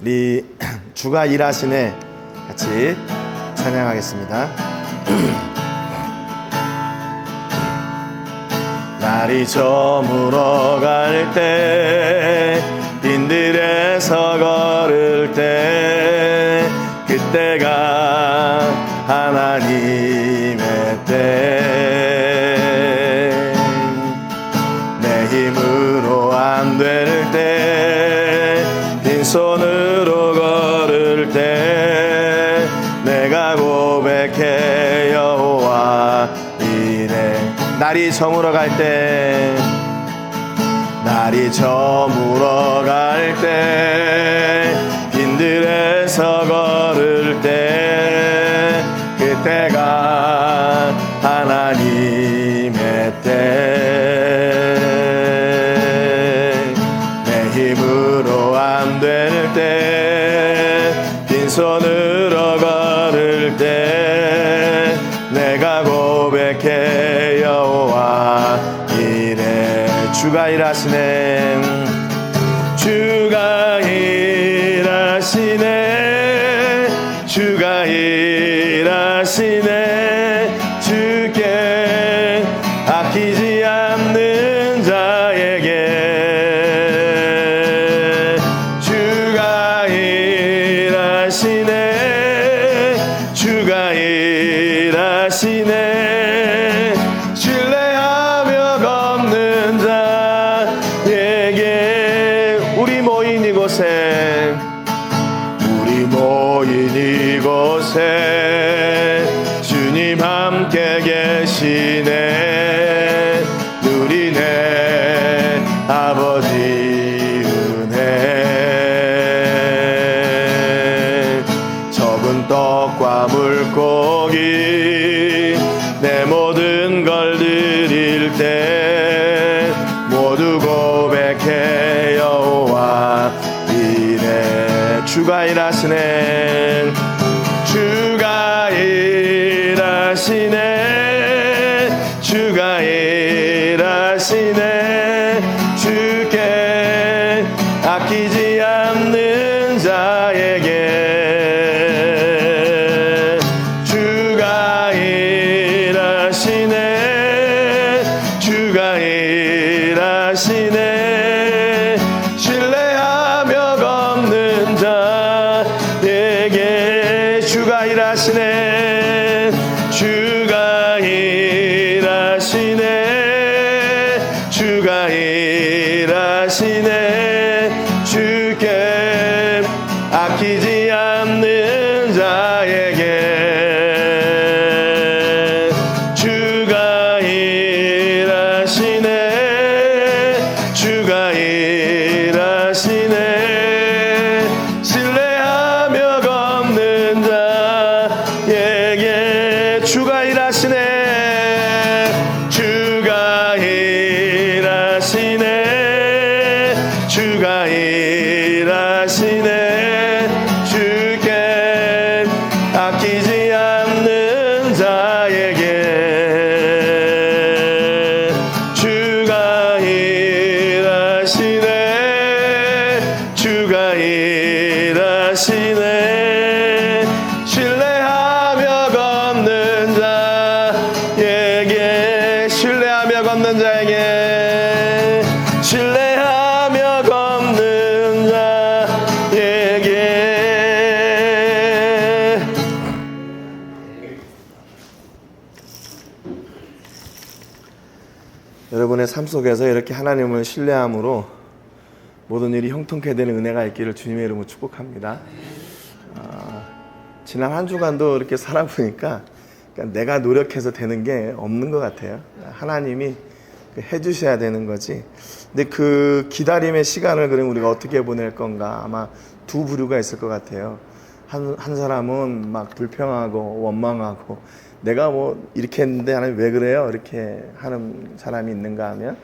우리 주가 일하시네 같이 찬양하겠습니다. 날이 저물어 갈 때 빈들에서 걸을 때 그때가 하나님의 때 내 힘으로 안 될 때 빈손으로 걸을 때 내가 고백해 여호와 이래 날이 저물어 갈 때 날이 저물어 갈 때 빈들에서 걸을 때 그때가 하나님의 때 내 힘으로 안 될 때 빈손으로 걸을 때 내가 고백해 여호와 이래 주가 일하시네 주가 일하시네 주가 일하시네 주께 아끼지 않는 자에게 주가 일하시네 주가 일하시네 신뢰하며 걷는 자에게 우리 모인 이곳에 주님 함께 계시네 누리네 아버지 은혜 적은 떡과 물고기 내 모든 걸 드릴 때 모두 고백해 여호와 이래 주가 일하시네 주가 일하시네 주가 일하시네 주께 아끼지 않는 자에게 주가 일하시네 주가 일하시네 신뢰하며 걷는 자에게 주가 일하시네 주가 일하시네 주가 일하시네 주께 아끼지 않는 자에게 주가 일하시네 주가 일하시네 신뢰하며 걷는 자에게 주가 일하시네 주가 일하시네 주가 일하시네 주께 아끼지 않는 자에게 주가 일하시네 주가 일하시네 신뢰하며 걷는 자에게 신뢰하며 걷는 자에게 신뢰하며 걷는 자에게 여러분의 삶 속에서 이렇게 하나님을 신뢰함으로 모든 일이 형통케 되는 은혜가 있기를 주님의 이름으로 축복합니다. 지난 한 주간도 이렇게 살아보니까 내가 노력해서 되는 게 없는 것 같아요. 하나님이 해주셔야 되는 거지. 근데 그 기다림의 시간을 그럼 우리가 어떻게 보낼 건가? 아마 두 부류가 있을 것 같아요. 한 사람은 막 불평하고 원망하고 내가 뭐 이렇게 했는데 하나님 왜 그래요? 이렇게 하는 사람이 있는가 하면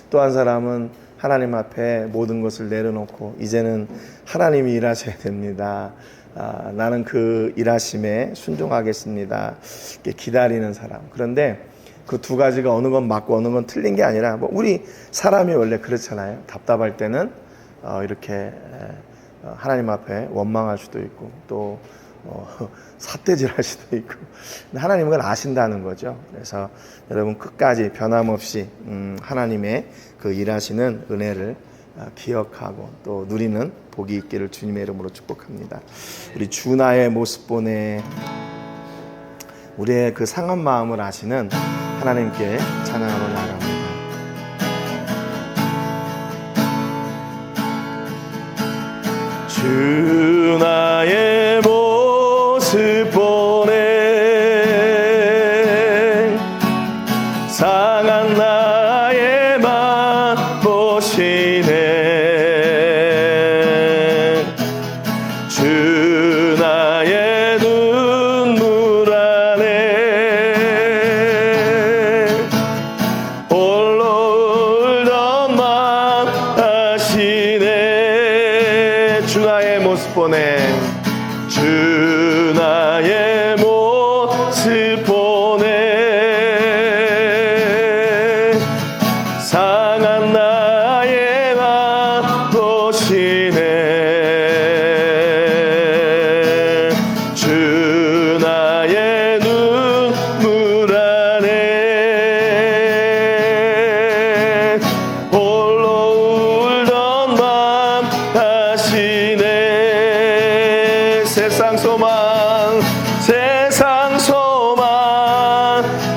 또 한 사람은 하나님 앞에 모든 것을 내려놓고 이제는 하나님이 일하셔야 됩니다. 나는 그 일하심에 순종하겠습니다. 이렇게 기다리는 사람. 그런데 그 두 가지가 어느 건 맞고 어느 건 틀린 게 아니라 뭐 우리 사람이 원래 그렇잖아요. 답답할 때는 이렇게 하나님 앞에 원망할 수도 있고 또 삿대질할 수도 있고, 근데 하나님은 그걸 아신다는 거죠. 그래서 여러분 끝까지 변함없이 하나님의 그 일하시는 은혜를 기억하고 또 누리는 복이 있기를 주님의 이름으로 축복합니다. 우리 주 나의 모습 보내, 우리의 그 상한 마음을 아시는 하나님께 찬양하러 나갑니다. 주 나의 모습 보내, 상한 나의 맘 보시네. 주 나의 눈물 안에 홀로 울던 맘 아시네. 주 나의 모습 보내, 주 나의 모습 보내, 상한 나의 맘 보시네. 주 나의 눈물 안에 홀로 울던 맘 아시네. 세상 소망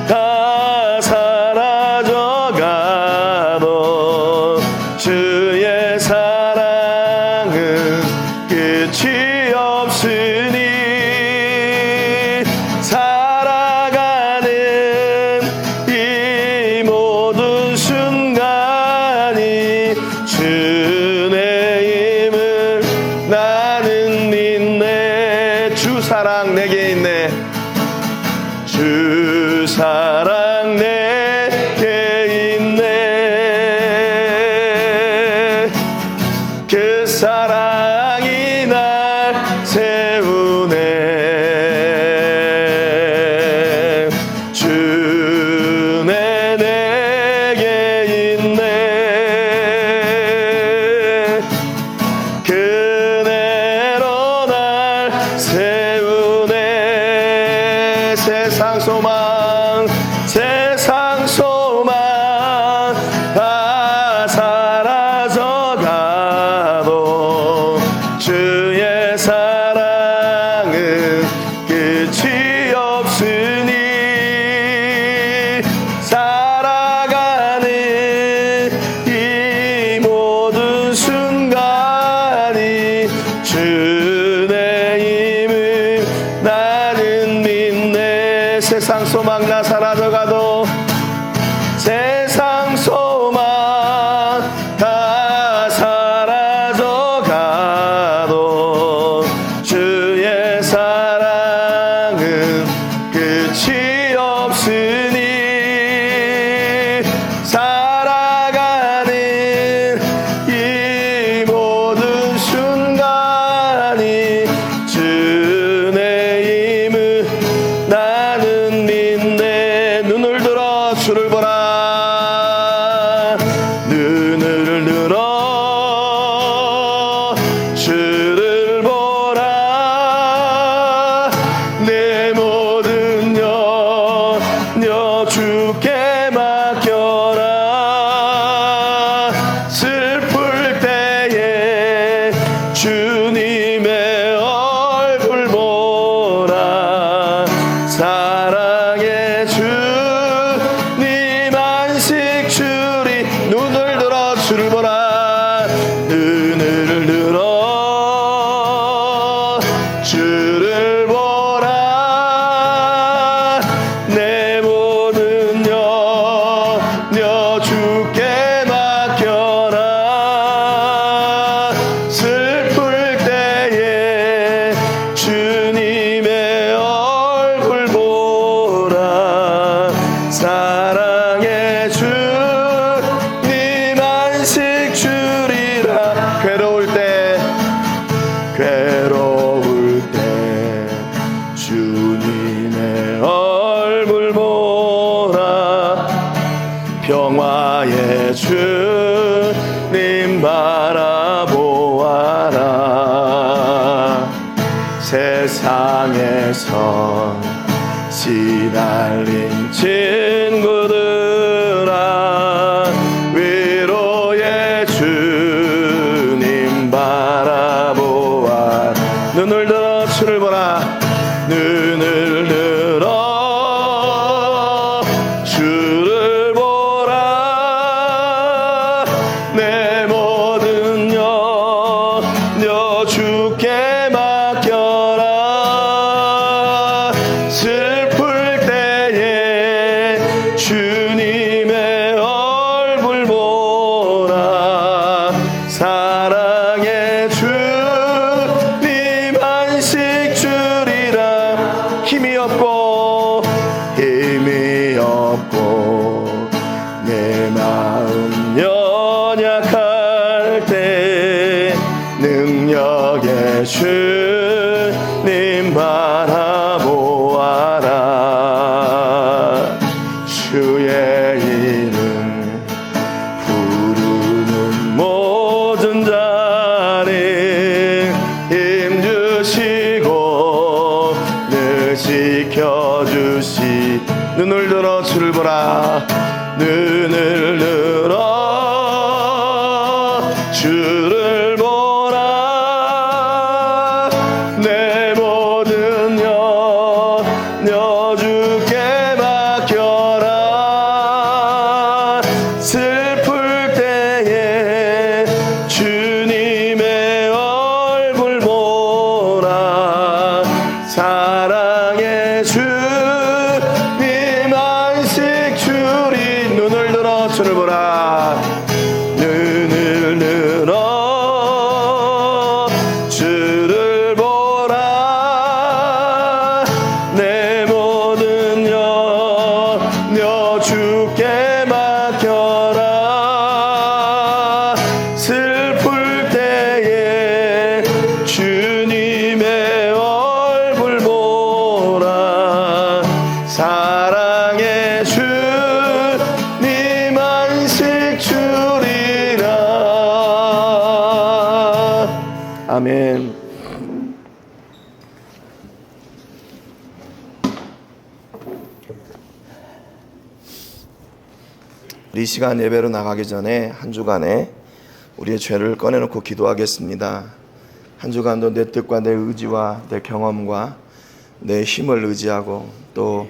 다 사라져가도 주의 사랑은 끝이 없으니, 살아가는 이 모든 순간이 주의 힘을 나는 믿네. 주 사랑 내게 있네. 주 사랑 내게 있네. 그 사랑이 날 세우네. 주네 내게 있네. 그대로 날 세우네. 세상 소망 다 사라져가도 주의 사랑은 끝이 없으니, 살아가는 이 모든 순간이 주의 힘을 나는 믿네. 세상 소망 다 사라져가도, 세상 소망 다 사라져가도 주의 사랑은 끝이 없으니, 살아가는 이 모든 순간이 주의 힘을 나는 믿네. 눈을 들어 주를 보라. 눈을 들어 주를 보라. 내 모든 염려 주께 맡겨라. 슬플 때에 주님의 얼굴 보라. 사랑의 주님 안식 주리. 눈을 들어 주를 보라. 눈을 들어 주를 보라. 내 모든 염려 주께 맡겨라. 슬플 때에 주님의 얼굴 보라. 사랑의 주님 안식 위해서 시달린 친구들아, 위로의 주님 바라보아. 눈을 들어 주를 보라. 눈을 들어 주를 보라. 내 모든 염려 주께 맡겨라. 슬플 때에 주님의 얼굴 보라. 사랑의 주님 안식 주리라. 힘이 없고 내 마음 연약할 때 능력의 주님 바라보아라. 주의 이름 부르는 모든 자는 힘주시고 늘 지켜주시. 눈을 들어 주를 보라. 눈을 들어 주를 보라. 내 모든 염려 주께 맡겨라. 슬플 때에 주님의 얼굴 보라. 사랑의 주님 안식 주리. 눈을 들어 주를 보라. 눈을 들어 주를 보라. 내 모든 염려 주께 맡겨라. 슬플 때에 주님의 얼굴 보라. 사랑의 주님 안식 주리라. 아멘. 이 시간 예배로 나가기 전에 한 주간에 우리의 죄를 꺼내놓고 기도하겠습니다. 한 주간도 내 뜻과 내 의지와 내 경험과 내 힘을 의지하고 또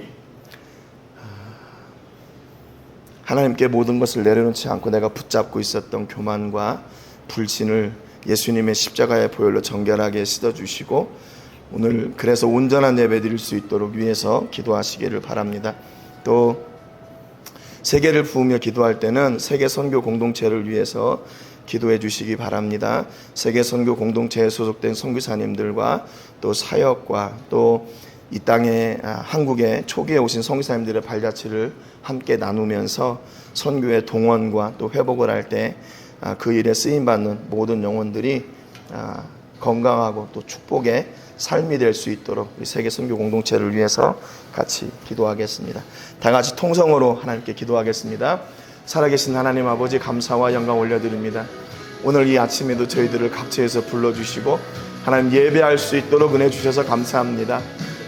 하나님께 모든 것을 내려놓지 않고 내가 붙잡고 있었던 교만과 불신을 예수님의 십자가의 보혈로 정결하게 씻어주시고 오늘 그래서 온전한 예배 드릴 수 있도록 위해서 기도하시기를 바랍니다. 또 세계를 부으며 기도할 때는 세계 선교 공동체를 위해서 기도해 주시기 바랍니다. 세계 선교 공동체에 소속된 선교사님들과 또 사역과 또 이 땅에 한국에 초기에 오신 선교사님들의 발자취를 함께 나누면서 선교의 동원과 또 회복을 할 때 그 일에 쓰임받는 모든 영혼들이 건강하고 또 축복의 삶이 될 수 있도록 우리 세계 선교 공동체를 위해서 같이 기도하겠습니다. 다 같이 통성으로 하나님께 기도하겠습니다. 살아계신 하나님 아버지, 감사와 영광 올려드립니다. 오늘 이 아침에도 저희들을 각처에서 불러주시고 하나님 예배할 수 있도록 은혜 주셔서 감사합니다.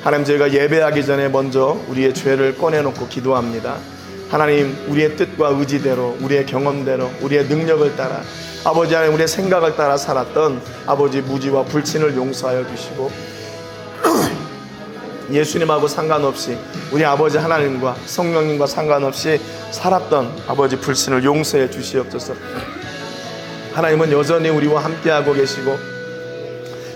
하나님, 저희가 예배하기 전에 먼저 우리의 죄를 꺼내놓고 기도합니다. 하나님, 우리의 뜻과 의지대로, 우리의 경험대로, 우리의 능력을 따라, 아버지 하나님, 우리의 생각을 따라 살았던 아버지 무지와 불신을 용서하여 주시고 예수님하고 상관없이 우리 아버지 하나님과 성령님과 상관없이 살았던 아버지 불신을 용서해 주시옵소서. 하나님은 여전히 우리와 함께하고 계시고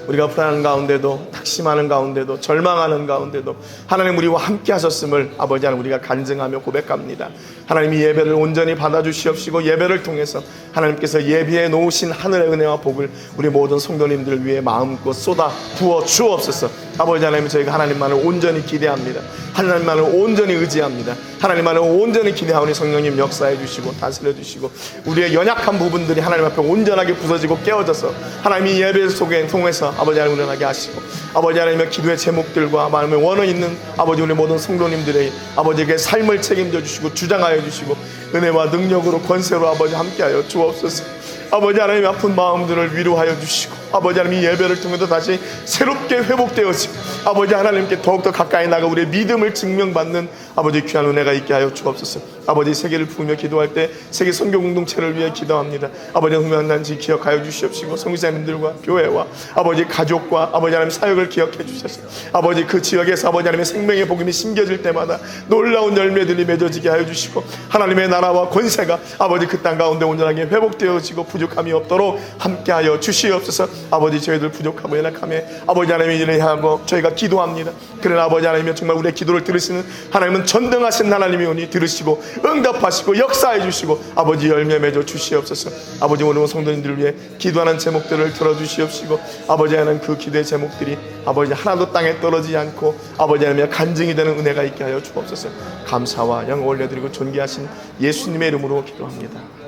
우리가 불안한 가운데도, 낙심하는 가운데도, 절망하는 가운데도 하나님 우리와 함께 하셨음을 아버지 하나님 우리가 간증하며 고백합니다. 하나님, 이 예배를 온전히 받아주시옵시고 예배를 통해서 하나님께서 예비해 놓으신 하늘의 은혜와 복을 우리 모든 성도님들 위해 마음껏 쏟아 부어 주옵소서. 아버지 하나님, 저희가 하나님만을 온전히 기대합니다. 하나님만을 온전히 의지합니다. 하나님만을 온전히 기대하오니 성령님 역사해 주시고 다스려 주시고 우리의 연약한 부분들이 하나님 앞에 온전하게 부서지고 깨어져서 하나님이 예배 속에 통해서 아버지 하나님 운행하게 하시고 아버지 하나님의 기도의 제목들과 마음의 원어 있는 아버지 우리 모든 성도님들의 아버지에게 삶을 책임져 주시고 주장하여 주시고 은혜와 능력으로 권세로 아버지 함께하여 주옵소서. 아버지 하나님의 아픈 마음들을 위로하여 주시고 아버지 하나님 이 예배를 통해서 다시 새롭게 회복되어지고 아버지 하나님께 더욱더 가까이 나가 우리의 믿음을 증명받는 아버지 귀한 은혜가 있게 하여 주옵소서. 아버지 세계를 부으며 기도할 때 세계 선교 공동체를 위해 기도합니다. 아버지 흥명한지 기억하여 주시옵시고 성교사님들과 교회와 아버지 가족과 아버지 하나님 사역을 기억해 주셔서 아버지 그 지역에서 아버지 하나님의 생명의 복음이 심겨질 때마다 놀라운 열매들이 맺어지게 하여 주시고 하나님의 나라와 권세가 아버지 그 땅 가운데 온전하게 회복되어지고 부족함이 없도록 함께하여 주시옵소서. 아버지 저희들 부족하고 연약함에 아버지 하나님의 일을 향하고 저희가 기도합니다. 그러나 아버지 하나님이 정말 우리의 기도를 들으시는 하나님은 전능하신 하나님이오니 들으시고 응답하시고 역사해 주시고 아버지 열매 맺어 주시옵소서. 아버지 오늘 성도님들을 위해 기도하는 제목들을 들어주시옵시고 아버지 하나님 그 기도의 제목들이 아버지 하나도 땅에 떨어지지 않고 아버지 하나님의 간증이 되는 은혜가 있게 하여 주옵소서. 감사와 영광 올려드리고 존귀하신 예수님의 이름으로 기도합니다.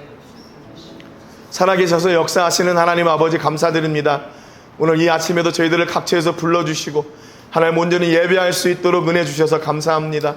살아계셔서 역사하시는 하나님 아버지 감사드립니다. 오늘 이 아침에도 저희들을 각처에서 불러주시고 하나님 온전히 예배할 수 있도록 은혜 주셔서 감사합니다.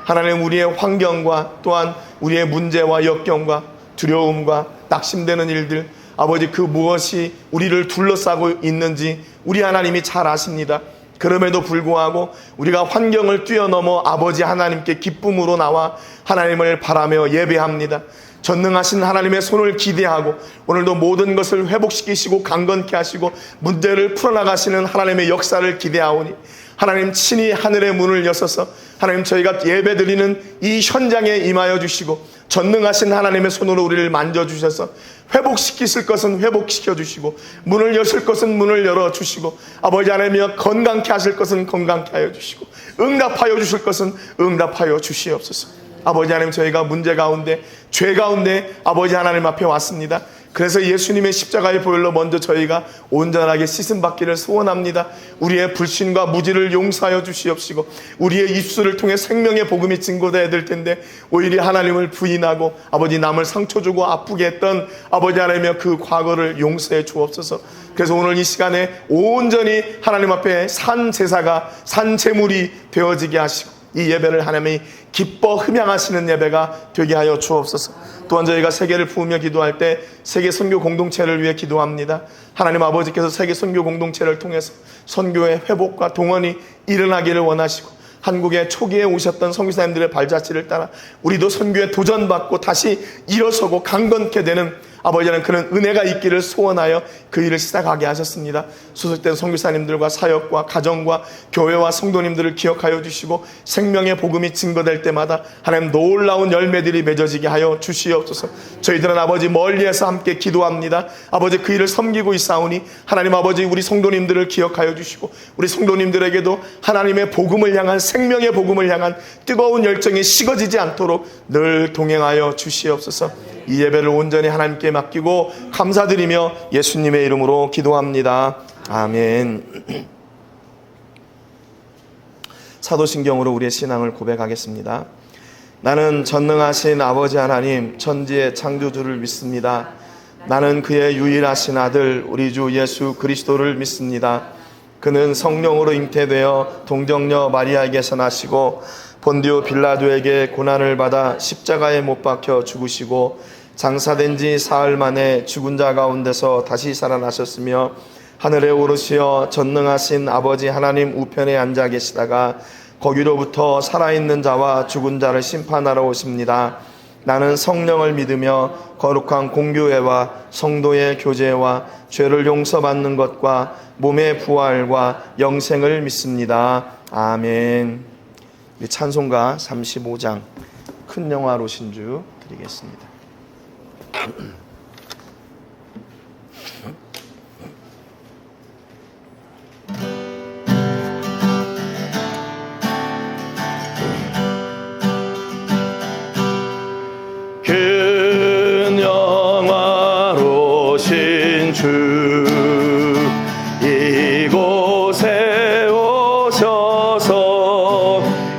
하나님 우리의 환경과 또한 우리의 문제와 역경과 두려움과 낙심되는 일들 아버지 그 무엇이 우리를 둘러싸고 있는지 우리 하나님이 잘 아십니다. 그럼에도 불구하고 우리가 환경을 뛰어넘어 아버지 하나님께 기쁨으로 나와 하나님을 바라며 예배합니다. 전능하신 하나님의 손을 기대하고 오늘도 모든 것을 회복시키시고 강건케 하시고 문제를 풀어나가시는 하나님의 역사를 기대하오니 하나님 친히 하늘의 문을 여셔서 하나님 저희가 예배드리는 이 현장에 임하여 주시고 전능하신 하나님의 손으로 우리를 만져주셔서 회복시키실 것은 회복시켜 주시고 문을 여실 것은 문을 열어주시고 아버지 하나님이여 건강케 하실 것은 건강케 하여 주시고 응답하여 주실 것은 응답하여 주시옵소서. 아버지 하나님 저희가 문제 가운데 죄 가운데 아버지 하나님 앞에 왔습니다. 그래서 예수님의 십자가의 보혈로 먼저 저희가 온전하게 씻음받기를 소원합니다. 우리의 불신과 무지를 용서하여 주시옵시고 우리의 입술을 통해 생명의 복음이 증거되어야 될 텐데 오히려 하나님을 부인하고 아버지 남을 상처 주고 아프게 했던 아버지 하나님의 그 과거를 용서해 주옵소서. 그래서 오늘 이 시간에 온전히 하나님 앞에 산 제사가 산 제물이 되어지게 하시고 이 예배를 하나님이 기뻐 흠양하시는 예배가 되게 하여 주옵소서. 또한 저희가 세계를 부으며 기도할 때 세계 선교 공동체를 위해 기도합니다. 하나님 아버지께서 세계 선교 공동체를 통해서 선교의 회복과 동원이 일어나기를 원하시고 한국에 초기에 오셨던 선교사님들의 발자취를 따라 우리도 선교에 도전받고 다시 일어서고 강건케 되는 아버지는 그런 은혜가 있기를 소원하여 그 일을 시작하게 하셨습니다. 소속된 선교사님들과 사역과 가정과 교회와 성도님들을 기억하여 주시고 생명의 복음이 증거될 때마다 하나님 놀라운 열매들이 맺어지게 하여 주시옵소서. 저희들은 아버지 멀리에서 함께 기도합니다. 아버지 그 일을 섬기고 있사오니 하나님 아버지 우리 성도님들을 기억하여 주시고 우리 성도님들에게도 하나님의 복음을 향한 생명의 복음을 향한 뜨거운 열정이 식어지지 않도록 늘 동행하여 주시옵소서. 이 예배를 온전히 하나님께 맡기고 감사드리며 예수님의 이름으로 기도합니다. 아멘. 사도신경으로 우리의 신앙을 고백하겠습니다. 나는 전능하신 아버지 하나님 천지의 창조주를 믿습니다. 나는 그의 유일하신 아들 우리 주 예수 그리스도를 믿습니다. 그는 성령으로 잉태되어 동정녀 마리아에게서 나시고 본디오 빌라도에게 고난을 받아 십자가에 못 박혀 죽으시고 장사된 지 사흘 만에 죽은 자 가운데서 다시 살아나셨으며 하늘에 오르시어 전능하신 아버지 하나님 우편에 앉아 계시다가 거기로부터 살아있는 자와 죽은 자를 심판하러 오십니다. 나는 성령을 믿으며 거룩한 공교회와 성도의 교제와 죄를 용서받는 것과 몸의 부활과 영생을 믿습니다. 아멘. 찬송가 35장 큰 영화로 신주 드리겠습니다. 큰 영화로 신주 이곳에 오셔서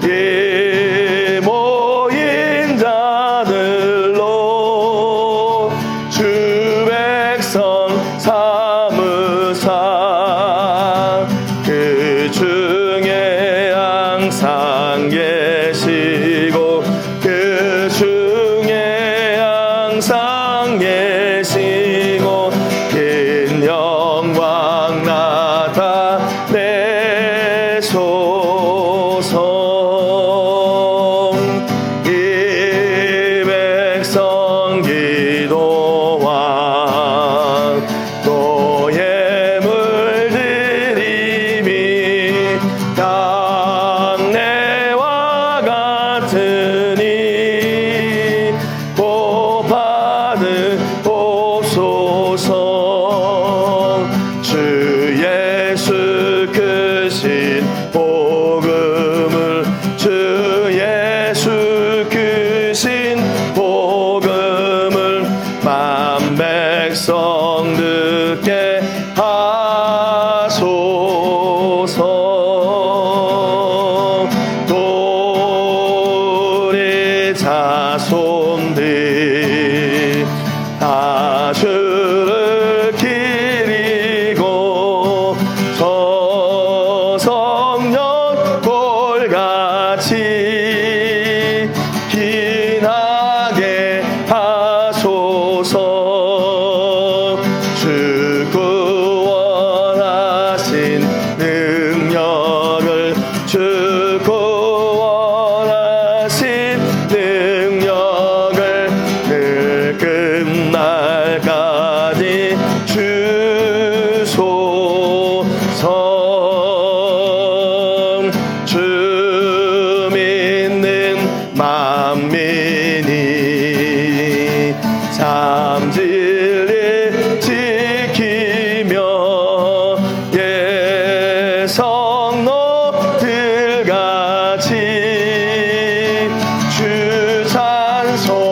이 모인 자들로 듣게 하소서. 또 우리 자손들 다 주를 기리고 저 성령 꼴같이 기나게 하소서. 주 구원하신 능력을 주 구원하신 능력을 늘 끝날까지 주소서. 주 믿는 만민이 참 진리 지키며 예 성도들 같이 주 찬송하다가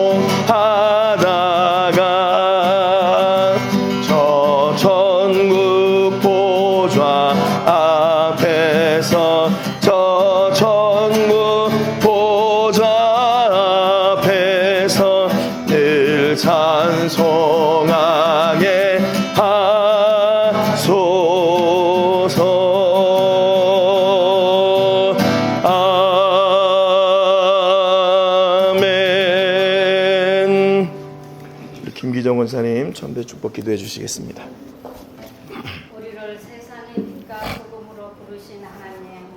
저 천국 보좌 앞에서 저 천국 보좌 앞에서 늘 찬송하게 하소서. 아멘. 우리 김기정 원사님 전배 축복 기도해 주시겠습니다. 우리를 세상의 빛과 소금으로 부르신 하나님,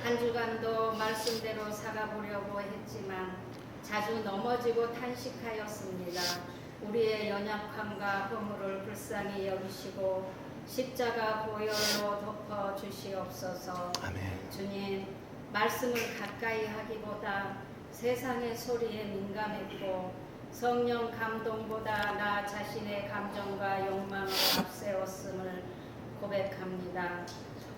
한 주간도 말씀대로 살아보려고 했지만 자주 넘어지고 탄식하였습니다. 우리의 연약함과 허물을 불쌍히 여기시고 십자가 보혈로 덮어 주시옵소서. 아멘. 주님, 말씀을 가까이 하기보다 세상의 소리에 민감했고 성령 감동보다 나 자신의 감정과 욕망을 앞세웠음을 고백합니다.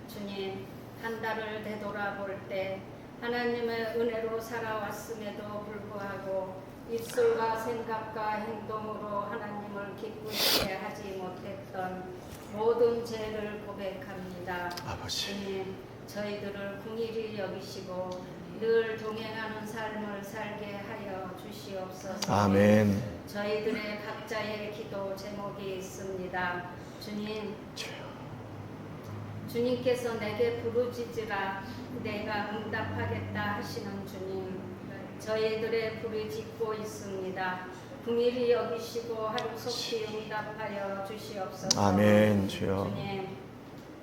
주님, 한 달을 되돌아볼 때 하나님의 은혜로 살아왔음에도 불구하고 입술과 생각과 행동으로 하나님을 기쁘시게 하지 못했던 모든 죄를 고백합니다. 아버지. 주님, 저희들을 긍휼히 여기시고 늘 동행하는 삶을 살게 하여 주시옵소서. 아멘. 저희들의 각자의 기도 제목이 있습니다. 주님, 주님께서 내게 부르짖으라 내가 응답하겠다 하시는 주님, 저희들의 부르짖고 있습니다. 긍휼히 여기시고 하루속히 응답하여 주시옵소서. 아멘. 주여. 주님,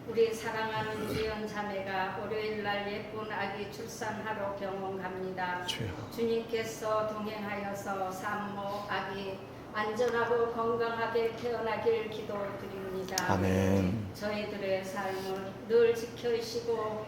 우리 사랑하는 주연 자매가 월요일날 예쁜 아기 출산하러 병원 갑니다. 주여. 주님께서 동행하여서 산모 아기 안전하고 건강하게 태어나길 기도드립니다. 아멘. 저희들의 삶을 늘 지켜주시고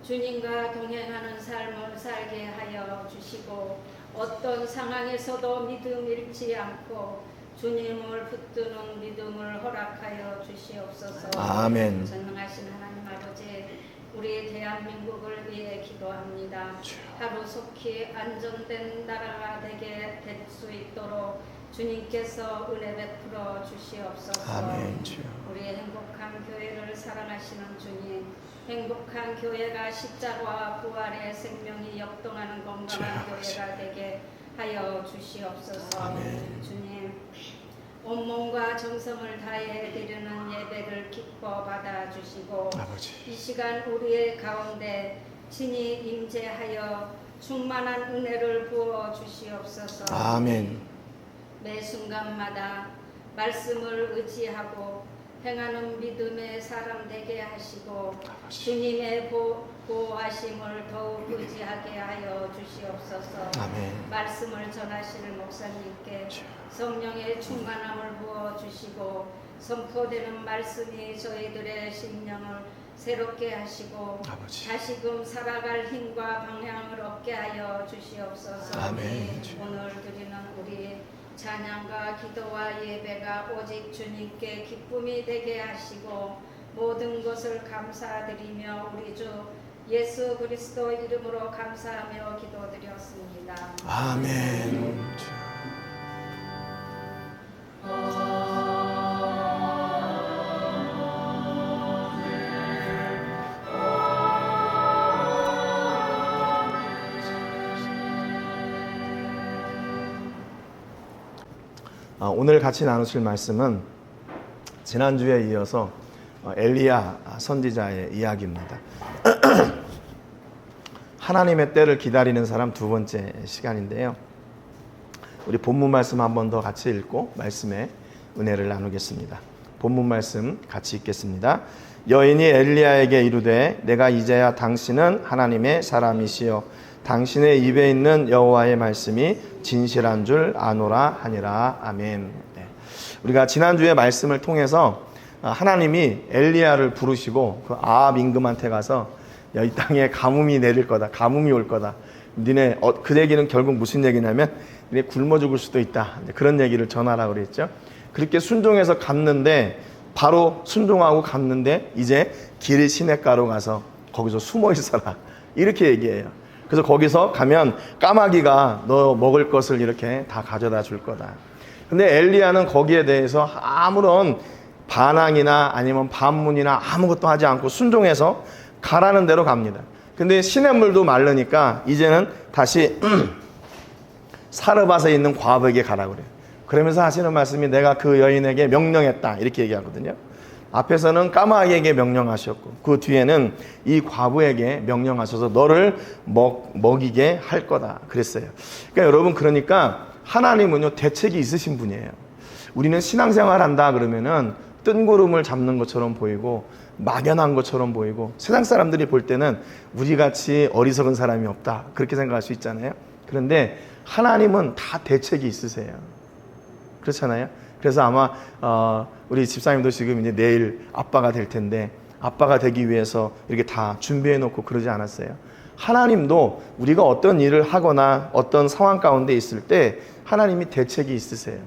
주님과 동행하는 삶을 살게 하여 주시고 어떤 상황에서도 믿음 잃지 않고 주님을 붙드는 믿음을 허락하여 주시옵소서. 아멘. 전능하신 하나님 아버지, 우리 대한민국을 위해 기도합니다. 하루속히 안전된 나라가 되게 될 수 있도록 주님께서 은혜 베풀어 주시옵소서. 아멘. 주여. 우리의 행복한 교회를 사랑하시는 주님, 행복한 교회가 십자가와 부활의 생명이 역동하는 건강한 교회가 되게 하여 주시옵소서. 아멘. 주님, 온몸과 정성을 다해 드리는 예배를 기뻐 받아 주시고 아버지. 이 시간 우리의 가운데 친히 임재하여 충만한 은혜를 부어 주시옵소서. 아멘. 매 순간마다 말씀을 의지하고 행하는 믿음의 사람 되게 하시고 주님의 보호하심을 더욱 의지하게 하여 주시옵소서. 아멘. 말씀을 전하실 목사님께 성령의 충만함을 부어 주시고 선포되는 말씀이 저희들의 심령을 새롭게 하시고 아버지. 다시금 살아갈 힘과 방향을 얻게 하여 주시옵소서. 아멘. 오늘 드리는 우리 찬양과 기도와 예배가 오직 주님께 기쁨이 되게 하시고 모든 것을 감사드리며 우리 주 예수 그리스도 이름으로 감사하며 기도드렸습니다. 아멘. 아멘. 오늘 같이 나누실 말씀은 지난주에 이어서 엘리야 선지자의 이야기입니다. 하나님의 때를 기다리는 사람 두 번째 시간인데요. 우리 본문 말씀 한 번 더 같이 읽고 말씀의 은혜를 나누겠습니다. 본문 말씀 같이 읽겠습니다. 여인이 엘리야에게 이르되 내가 이제야 당신은 하나님의 사람이시여 당신의 입에 있는 여호와의 말씀이 진실한 줄 아노라 하니라. 아멘. 네. 우리가 지난주에 말씀을 통해서 하나님이 엘리야를 부르시고 그 아합 임금한테 가서 야, 이 땅에 가뭄이 내릴 거다. 가뭄이 올 거다. 니네 그 얘기는 결국 무슨 얘기냐면 니네 굶어 죽을 수도 있다. 그런 얘기를 전하라고 그랬죠. 그렇게 순종해서 갔는데 바로 순종하고 갔는데 이제 길 시냇가로 가서 거기서 숨어 있어라. 이렇게 얘기해요. 그래서 거기서 가면 까마귀가 너 먹을 것을 이렇게 다 가져다 줄 거다. 근데 엘리야는 거기에 대해서 아무런 반항이나 아니면 반문이나 아무것도 하지 않고 순종해서 가라는 대로 갑니다. 근데 시냇물도 마르니까 이제는 다시 사르밧에 있는 과부에게 가라고 그래요. 그러면서 하시는 말씀이 내가 그 여인에게 명령했다 이렇게 얘기하거든요. 앞에서는 까마귀에게 명령하셨고 그 뒤에는 이 과부에게 명령하셔서 너를 먹이게 할 거다 그랬어요. 그러니까 여러분, 그러니까 하나님은요 대책이 있으신 분이에요. 우리는 신앙생활 한다 그러면은 뜬구름을 잡는 것처럼 보이고 막연한 것처럼 보이고 세상 사람들이 볼 때는 우리같이 어리석은 사람이 없다 그렇게 생각할 수 있잖아요. 그런데 하나님은 다 대책이 있으세요. 그렇잖아요. 그래서 아마 우리 집사님도 지금 이제 내일 아빠가 될 텐데 아빠가 되기 위해서 이렇게 다 준비해 놓고 그러지 않았어요. 하나님도 우리가 어떤 일을 하거나 어떤 상황 가운데 있을 때 하나님이 대책이 있으세요.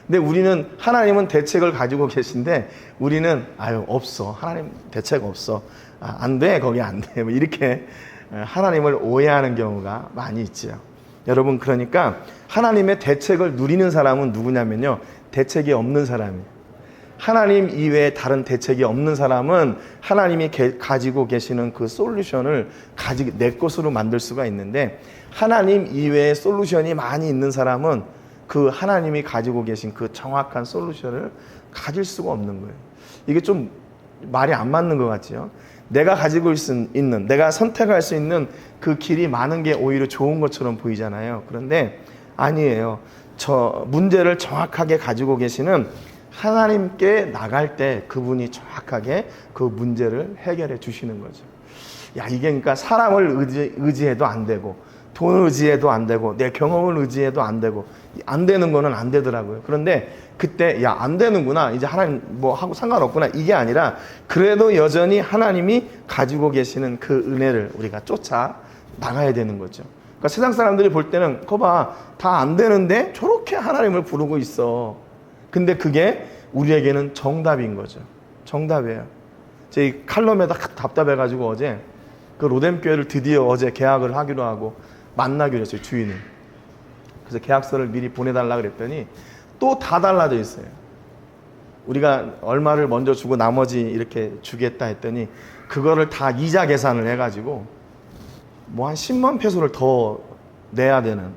근데 우리는 하나님은 대책을 가지고 계신데 우리는 없어. 하나님 대책 없어. 안 돼. 거기 안 돼. 뭐 이렇게 하나님을 오해하는 경우가 많이 있죠. 여러분, 그러니까 하나님의 대책을 누리는 사람은 누구냐면요, 대책이 없는 사람이에요. 하나님 이외에 다른 대책이 없는 사람은 하나님이 가지고 계시는 그 솔루션을 내 것으로 만들 수가 있는데, 하나님 이외에 솔루션이 많이 있는 사람은 그 하나님이 가지고 계신 그 정확한 솔루션을 가질 수가 없는 거예요. 이게 좀 말이 안 맞는 것 같지요? 내가 가지고 있는, 내가 선택할 수 있는 그 길이 많은 게 오히려 좋은 것처럼 보이잖아요. 그런데 아니에요. 문제를 정확하게 가지고 계시는 하나님께 나갈 때 그분이 정확하게 그 문제를 해결해 주시는 거죠. 야, 이게 그러니까 사람을 의지해도 안 되고, 돈을 의지해도 안 되고, 내 경험을 의지해도 안 되고, 안 되는 거는 안 되더라고요. 그런데 그때 안 되는구나, 이제 하나님 뭐 하고 상관없구나, 이게 아니라 그래도 여전히 하나님이 가지고 계시는 그 은혜를 우리가 쫓아 나가야 되는 거죠. 그러니까 세상 사람들이 볼 때는 거봐, 다 안 되는데 저렇게 하나님을 부르고 있어. 근데 그게 우리에게는 정답인 거죠. 정답이에요. 제 칼럼에다 답답해가지고 어제 그 로뎀교회를 드디어 어제 계약을 하기로 하고 만나기로 했어요, 주인을. 그래서 계약서를 미리 보내달라 그랬더니 또 다 달라져 있어요. 우리가 얼마를 먼저 주고 나머지 이렇게 주겠다 했더니 그거를 다 이자 계산을 해가지고 뭐 한 10만 페소를 더 내야 되는,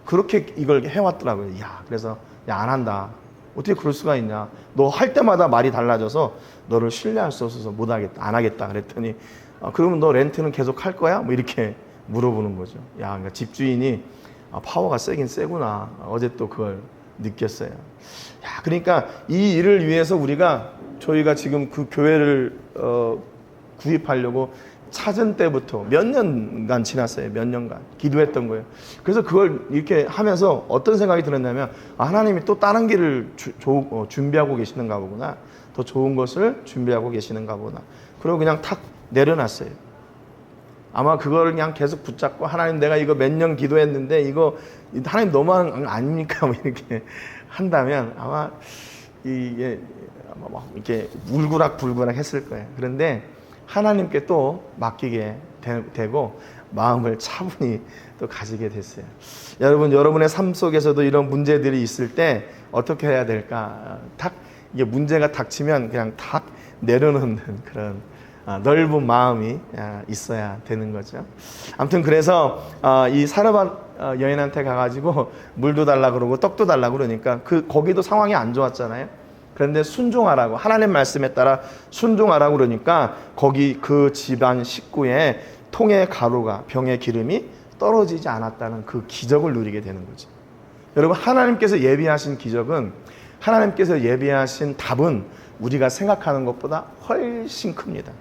그렇게 이걸 해왔더라고요. 그래서 안 한다. 어떻게 그럴 수가 있냐. 너 할 때마다 말이 달라져서 너를 신뢰할 수 없어서 못 하겠다, 안 하겠다 그랬더니 그러면 너 렌트는 계속 할 거야? 뭐 이렇게 물어보는 거죠. 그러니까 집주인이 파워가 세긴 세구나. 어제 또 그걸 느꼈어요. 그러니까 이 일을 위해서 저희가 지금 그 교회를 구입하려고 찾은 때부터 몇 년간 지났어요. 몇 년간 기도했던 거예요. 그래서 그걸 이렇게 하면서 어떤 생각이 들었냐면, 하나님이 또 다른 길을 준비하고 계시는가 보구나. 더 좋은 것을 준비하고 계시는가 보구나. 그리고 그냥 탁 내려놨어요. 아마 그거를 그냥 계속 붙잡고, 하나님 내가 이거 몇 년 기도했는데 이거 하나님 너무한 거 아닙니까? 뭐 이렇게 한다면 아마 이게 막 이렇게 울그락불그락 했을 거예요. 그런데 하나님께 또 맡기게 되고 마음을 차분히 또 가지게 됐어요. 여러분의 삶 속에서도 이런 문제들이 있을 때 어떻게 해야 될까? 이게 문제가 닥치면 그냥 탁 내려놓는 그런 넓은 마음이 있어야 되는 거죠. 아무튼 그래서 이 사르밧 여인한테 가가지고 물도 달라 그러고 떡도 달라 그러니까 거기도 상황이 안 좋았잖아요. 그런데 순종하라고, 하나님 말씀에 따라 순종하라고 그러니까 거기 그 집안 식구의 통의 가루가, 병의 기름이 떨어지지 않았다는 그 기적을 누리게 되는 거죠. 여러분, 하나님께서 예비하신 기적은, 하나님께서 예비하신 답은 우리가 생각하는 것보다 훨씬 큽니다.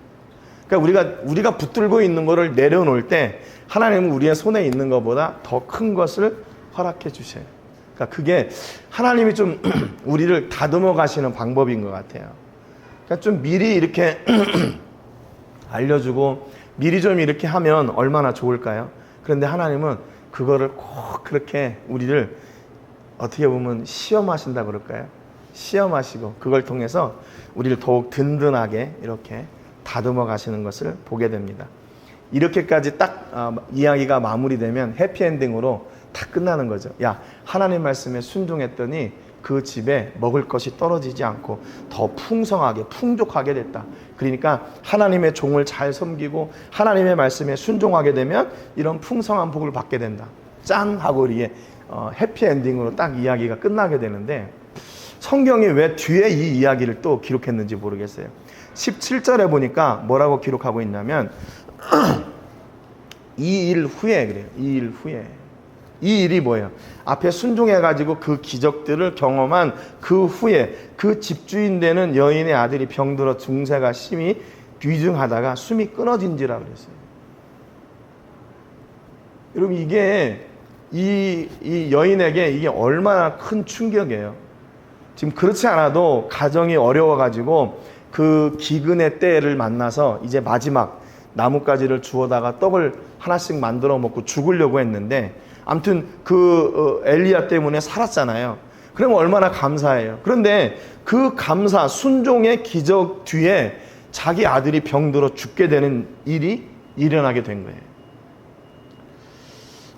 그러니까 우리가 붙들고 있는 것을 내려놓을 때 하나님은 우리의 손에 있는 것보다 더 큰 것을 허락해 주셔요. 그러니까 그게 하나님이 좀 우리를 다듬어 가시는 방법인 것 같아요. 그러니까 좀 미리 이렇게 알려주고 미리 좀 이렇게 하면 얼마나 좋을까요? 그런데 하나님은 그거를 꼭 그렇게 우리를 어떻게 보면 시험하신다 그럴까요? 시험하시고 그걸 통해서 우리를 더욱 든든하게 이렇게 다듬어 가시는 것을 보게 됩니다. 이렇게까지 딱 이야기가 마무리되면 해피엔딩으로 다 끝나는 거죠. 야, 하나님 말씀에 순종했더니 그 집에 먹을 것이 떨어지지 않고 더 풍성하게 풍족하게 됐다. 그러니까 하나님의 종을 잘 섬기고 하나님의 말씀에 순종하게 되면 이런 풍성한 복을 받게 된다. 짠 하고 이게 해피엔딩으로 딱 이야기가 끝나게 되는데, 성경이 왜 뒤에 이 이야기를 또 기록했는지 모르겠어요. 17절에 보니까 뭐라고 기록하고 있냐면 이 일 후에 그래요. 이 일 후에. 이 일이 뭐예요? 앞에 순종해가지고 그 기적들을 경험한 그 후에 그 집주인 되는 여인의 아들이 병들어 증세가 심히 위중하다가 숨이 끊어진지라 그랬어요. 여러분, 이게 이 여인에게 이게 얼마나 큰 충격이에요. 지금 그렇지 않아도 가정이 어려워가지고 그 기근의 때를 만나서 이제 마지막 나뭇가지를 주워다가 떡을 하나씩 만들어 먹고 죽으려고 했는데, 아무튼 그 엘리야 때문에 살았잖아요. 그러면 얼마나 감사해요. 그런데 그 감사, 순종의 기적 뒤에 자기 아들이 병들어 죽게 되는 일이 일어나게 된 거예요.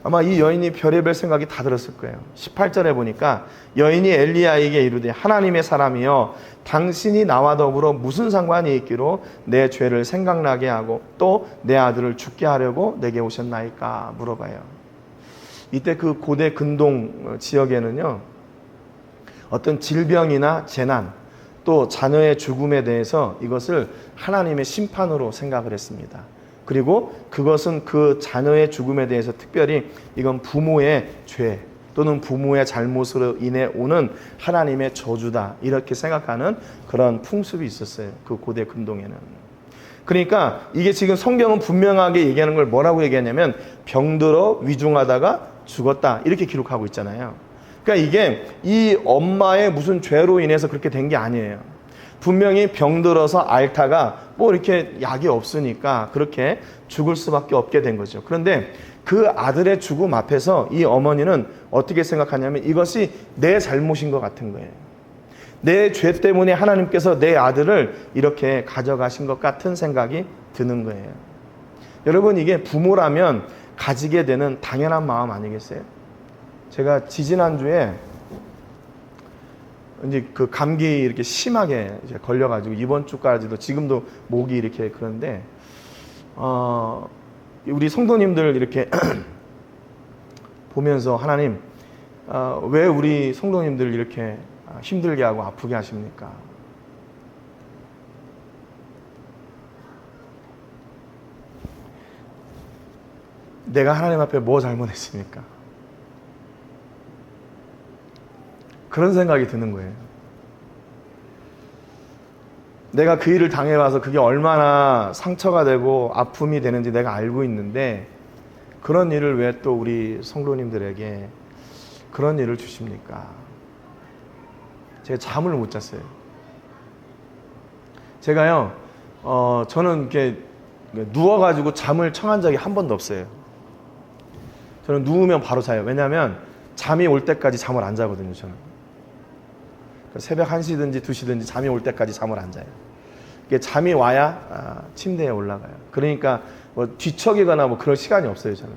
아마 이 여인이 별의별 생각이 다 들었을 거예요. 18절에 보니까 여인이 엘리야에게 이르되 하나님의 사람이여, 당신이 나와 더불어 무슨 상관이 있기로 내 죄를 생각나게 하고 또 내 아들을 죽게 하려고 내게 오셨나이까 물어봐요. 이때 그 고대 근동 지역에는요, 어떤 질병이나 재난 또 자녀의 죽음에 대해서 이것을 하나님의 심판으로 생각을 했습니다. 그리고 그것은 그 자녀의 죽음에 대해서 특별히 이건 부모의 죄 또는 부모의 잘못으로 인해 오는 하나님의 저주다, 이렇게 생각하는 그런 풍습이 있었어요. 그 고대 근동에는. 그러니까 이게 지금 성경은 분명하게 얘기하는 걸 뭐라고 얘기하냐면 병들어 위중하다가 죽었다, 이렇게 기록하고 있잖아요. 그러니까 이게 이 엄마의 무슨 죄로 인해서 그렇게 된 게 아니에요. 분명히 병들어서 앓다가 뭐 이렇게 약이 없으니까 그렇게 죽을 수밖에 없게 된 거죠. 그런데 그 아들의 죽음 앞에서 이 어머니는 어떻게 생각하냐면 이것이 내 잘못인 것 같은 거예요. 내 죄 때문에 하나님께서 내 아들을 이렇게 가져가신 것 같은 생각이 드는 거예요. 여러분, 이게 부모라면 가지게 되는 당연한 마음 아니겠어요? 제가 지지난주에 이제 그 감기 이렇게 심하게 이제 걸려가지고 이번 주까지도 지금도 목이 이렇게 그런데 우리 성도님들 이렇게 보면서 하나님, 왜 우리 성도님들 이렇게 힘들게 하고 아프게 하십니까? 내가 하나님 앞에 뭐 잘못했습니까? 그런 생각이 드는 거예요. 내가 그 일을 당해와서 그게 얼마나 상처가 되고 아픔이 되는지 내가 알고 있는데 그런 일을 왜 또 우리 성도님들에게 그런 일을 주십니까? 제가 잠을 못 잤어요. 제가요, 저는 이렇게 누워가지고 잠을 청한 적이 한 번도 없어요. 저는 누우면 바로 자요. 왜냐하면 잠이 올 때까지 잠을 안 자거든요, 저는. 새벽 1시든지 2시든지 잠이 올 때까지 잠을 안 자요. 이게 잠이 와야 침대에 올라가요. 그러니까 뭐 뒤척이거나 뭐 그럴 시간이 없어요, 저는.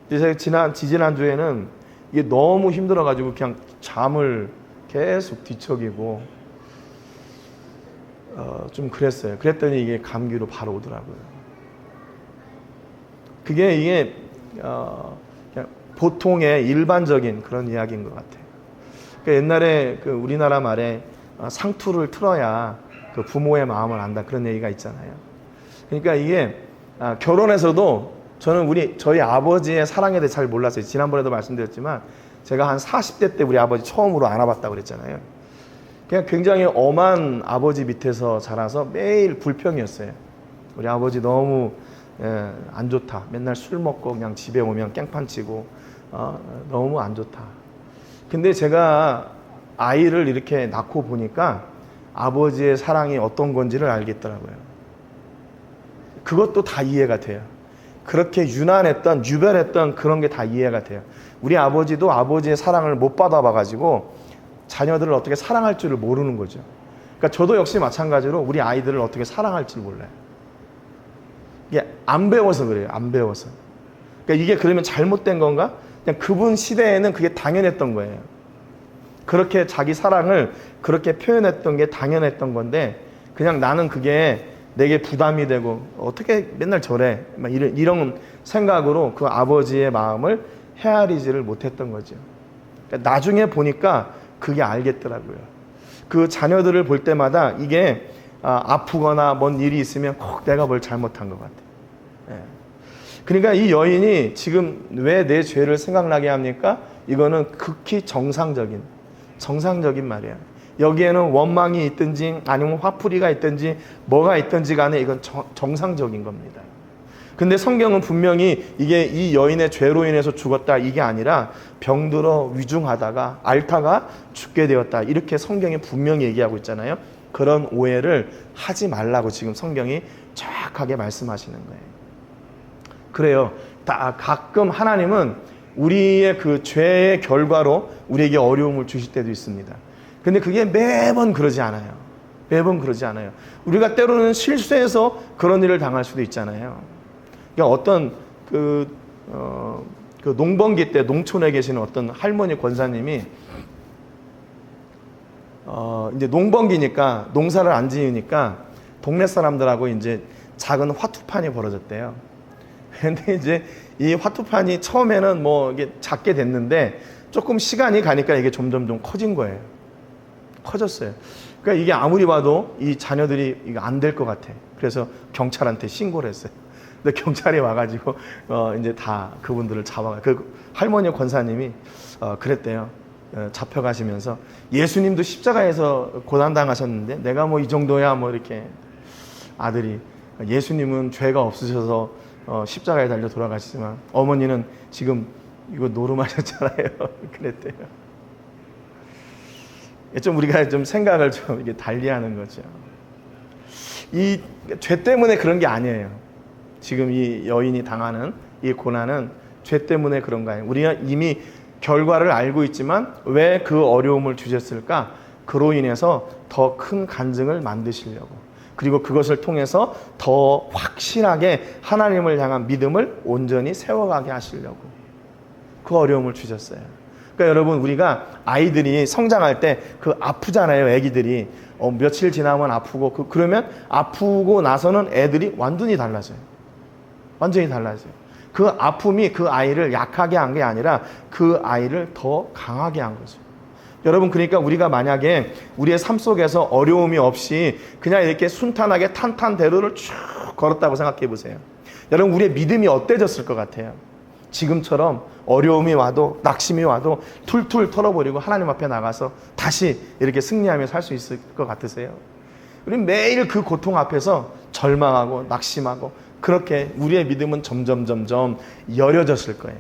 그래서 지지난주에는 이게 너무 힘들어가지고 그냥 잠을 계속 뒤척이고 좀 그랬어요. 그랬더니 이게 감기로 바로 오더라고요. 이게 그냥 보통의 일반적인 그런 이야기인 것 같아요. 그러니까 옛날에 그 우리나라 말에 상투를 틀어야 그 부모의 마음을 안다 그런 얘기가 있잖아요. 그러니까 이게 결혼에서도 저는 저희 아버지의 사랑에 대해 잘 몰랐어요. 지난번에도 말씀드렸지만 제가 한 40대 때 우리 아버지 처음으로 안아봤다고 그랬잖아요. 그냥 굉장히 엄한 아버지 밑에서 자라서 매일 불평이었어요. 우리 아버지 너무 안 좋다. 맨날 술 먹고 그냥 집에 오면 깽판 치고 너무 안 좋다. 근데 제가 아이를 이렇게 낳고 보니까 아버지의 사랑이 어떤 건지를 알겠더라고요. 그것도 다 이해가 돼요. 그렇게 유별했던 그런 게 다 이해가 돼요. 우리 아버지도 아버지의 사랑을 못 받아봐가지고 자녀들을 어떻게 사랑할 줄을 모르는 거죠. 그러니까 저도 역시 마찬가지로 우리 아이들을 어떻게 사랑할 줄 몰라요. 이게 안 배워서 그래요. 안 배워서. 그러니까 이게 그러면 잘못된 건가? 그냥 그분 시대에는 그게 당연했던 거예요. 그렇게 자기 사랑을 그렇게 표현했던 게 당연했던 건데 그냥 나는 그게 내게 부담이 되고 어떻게 맨날 저래 막 이런 생각으로 그 아버지의 마음을 헤아리지를 못했던 거죠. 그러니까 나중에 보니까 그게 알겠더라고요. 그 자녀들을 볼 때마다 이게 아프거나 뭔 일이 있으면 꼭 내가 뭘 잘못한 것 같아요. 예. 그러니까 이 여인이 지금 왜 내 죄를 생각나게 합니까? 이거는 극히 정상적인 말이에요. 여기에는 원망이 있든지 아니면 화풀이가 있든지 뭐가 있든지 간에 이건 정상적인 겁니다. 근데 성경은 분명히 이게 이 여인의 죄로 인해서 죽었다 이게 아니라 병들어 위중하다가 앓다가 죽게 되었다 이렇게 성경이 분명히 얘기하고 있잖아요. 그런 오해를 하지 말라고 지금 성경이 정확하게 말씀하시는 거예요. 그래요. 가끔 하나님은 우리의 그 죄의 결과로 우리에게 어려움을 주실 때도 있습니다. 근데 그게 매번 그러지 않아요. 매번 그러지 않아요. 우리가 때로는 실수해서 그런 일을 당할 수도 있잖아요. 그러니까 어떤 그 농번기 때 농촌에 계시는 어떤 할머니 권사님이 이제 농번기니까 농사를 안 지으니까 동네 사람들하고 이제 작은 화투판이 벌어졌대요. 근데 이제 이 화투판이 처음에는 뭐 이게 작게 됐는데 조금 시간이 가니까 이게 점점 좀 커진 거예요. 커졌어요. 그러니까 이게 아무리 봐도 이 자녀들이 이거 안 될 것 같아. 그래서 경찰한테 신고를 했어요. 근데 경찰이 와가지고 이제 다 그분들을 잡아가. 그 할머니 권사님이 그랬대요. 잡혀가시면서 예수님도 십자가에서 고난 당하셨는데 내가 뭐 이 정도야 뭐 이렇게 아들이 예수님은 죄가 없으셔서 십자가에 달려 돌아가시지만 어머니는 지금 이거 노름하셨잖아요. 그랬대요. 좀 우리가 좀 생각을 좀 이게 달리하는 거죠. 이 죄 때문에 그런 게 아니에요. 지금 이 여인이 당하는 이 고난은 죄 때문에 그런 거 아니에요. 우리가 이미 결과를 알고 있지만 왜 그 어려움을 주셨을까? 그로 인해서 더 큰 간증을 만드시려고. 그리고 그것을 통해서 더 확실하게 하나님을 향한 믿음을 온전히 세워가게 하시려고 그 어려움을 주셨어요. 그러니까 여러분 우리가 아이들이 성장할 때 그 아프잖아요. 애기들이 며칠 지나면 아프고 그러면 아프고 나서는 애들이 완전히 달라져요. 완전히 달라져요. 그 아픔이 그 아이를 약하게 한 게 아니라 그 아이를 더 강하게 한 거죠. 여러분 그러니까 우리가 만약에 우리의 삶 속에서 어려움이 없이 그냥 이렇게 순탄하게 탄탄대로를 쭉 걸었다고 생각해 보세요. 여러분 우리의 믿음이 어때졌을 것 같아요? 지금처럼 어려움이 와도 낙심이 와도 툴툴 털어버리고 하나님 앞에 나가서 다시 이렇게 승리하며 살 수 있을 것 같으세요? 우리는 매일 그 고통 앞에서 절망하고 낙심하고 그렇게 우리의 믿음은 점점 여려졌을 거예요.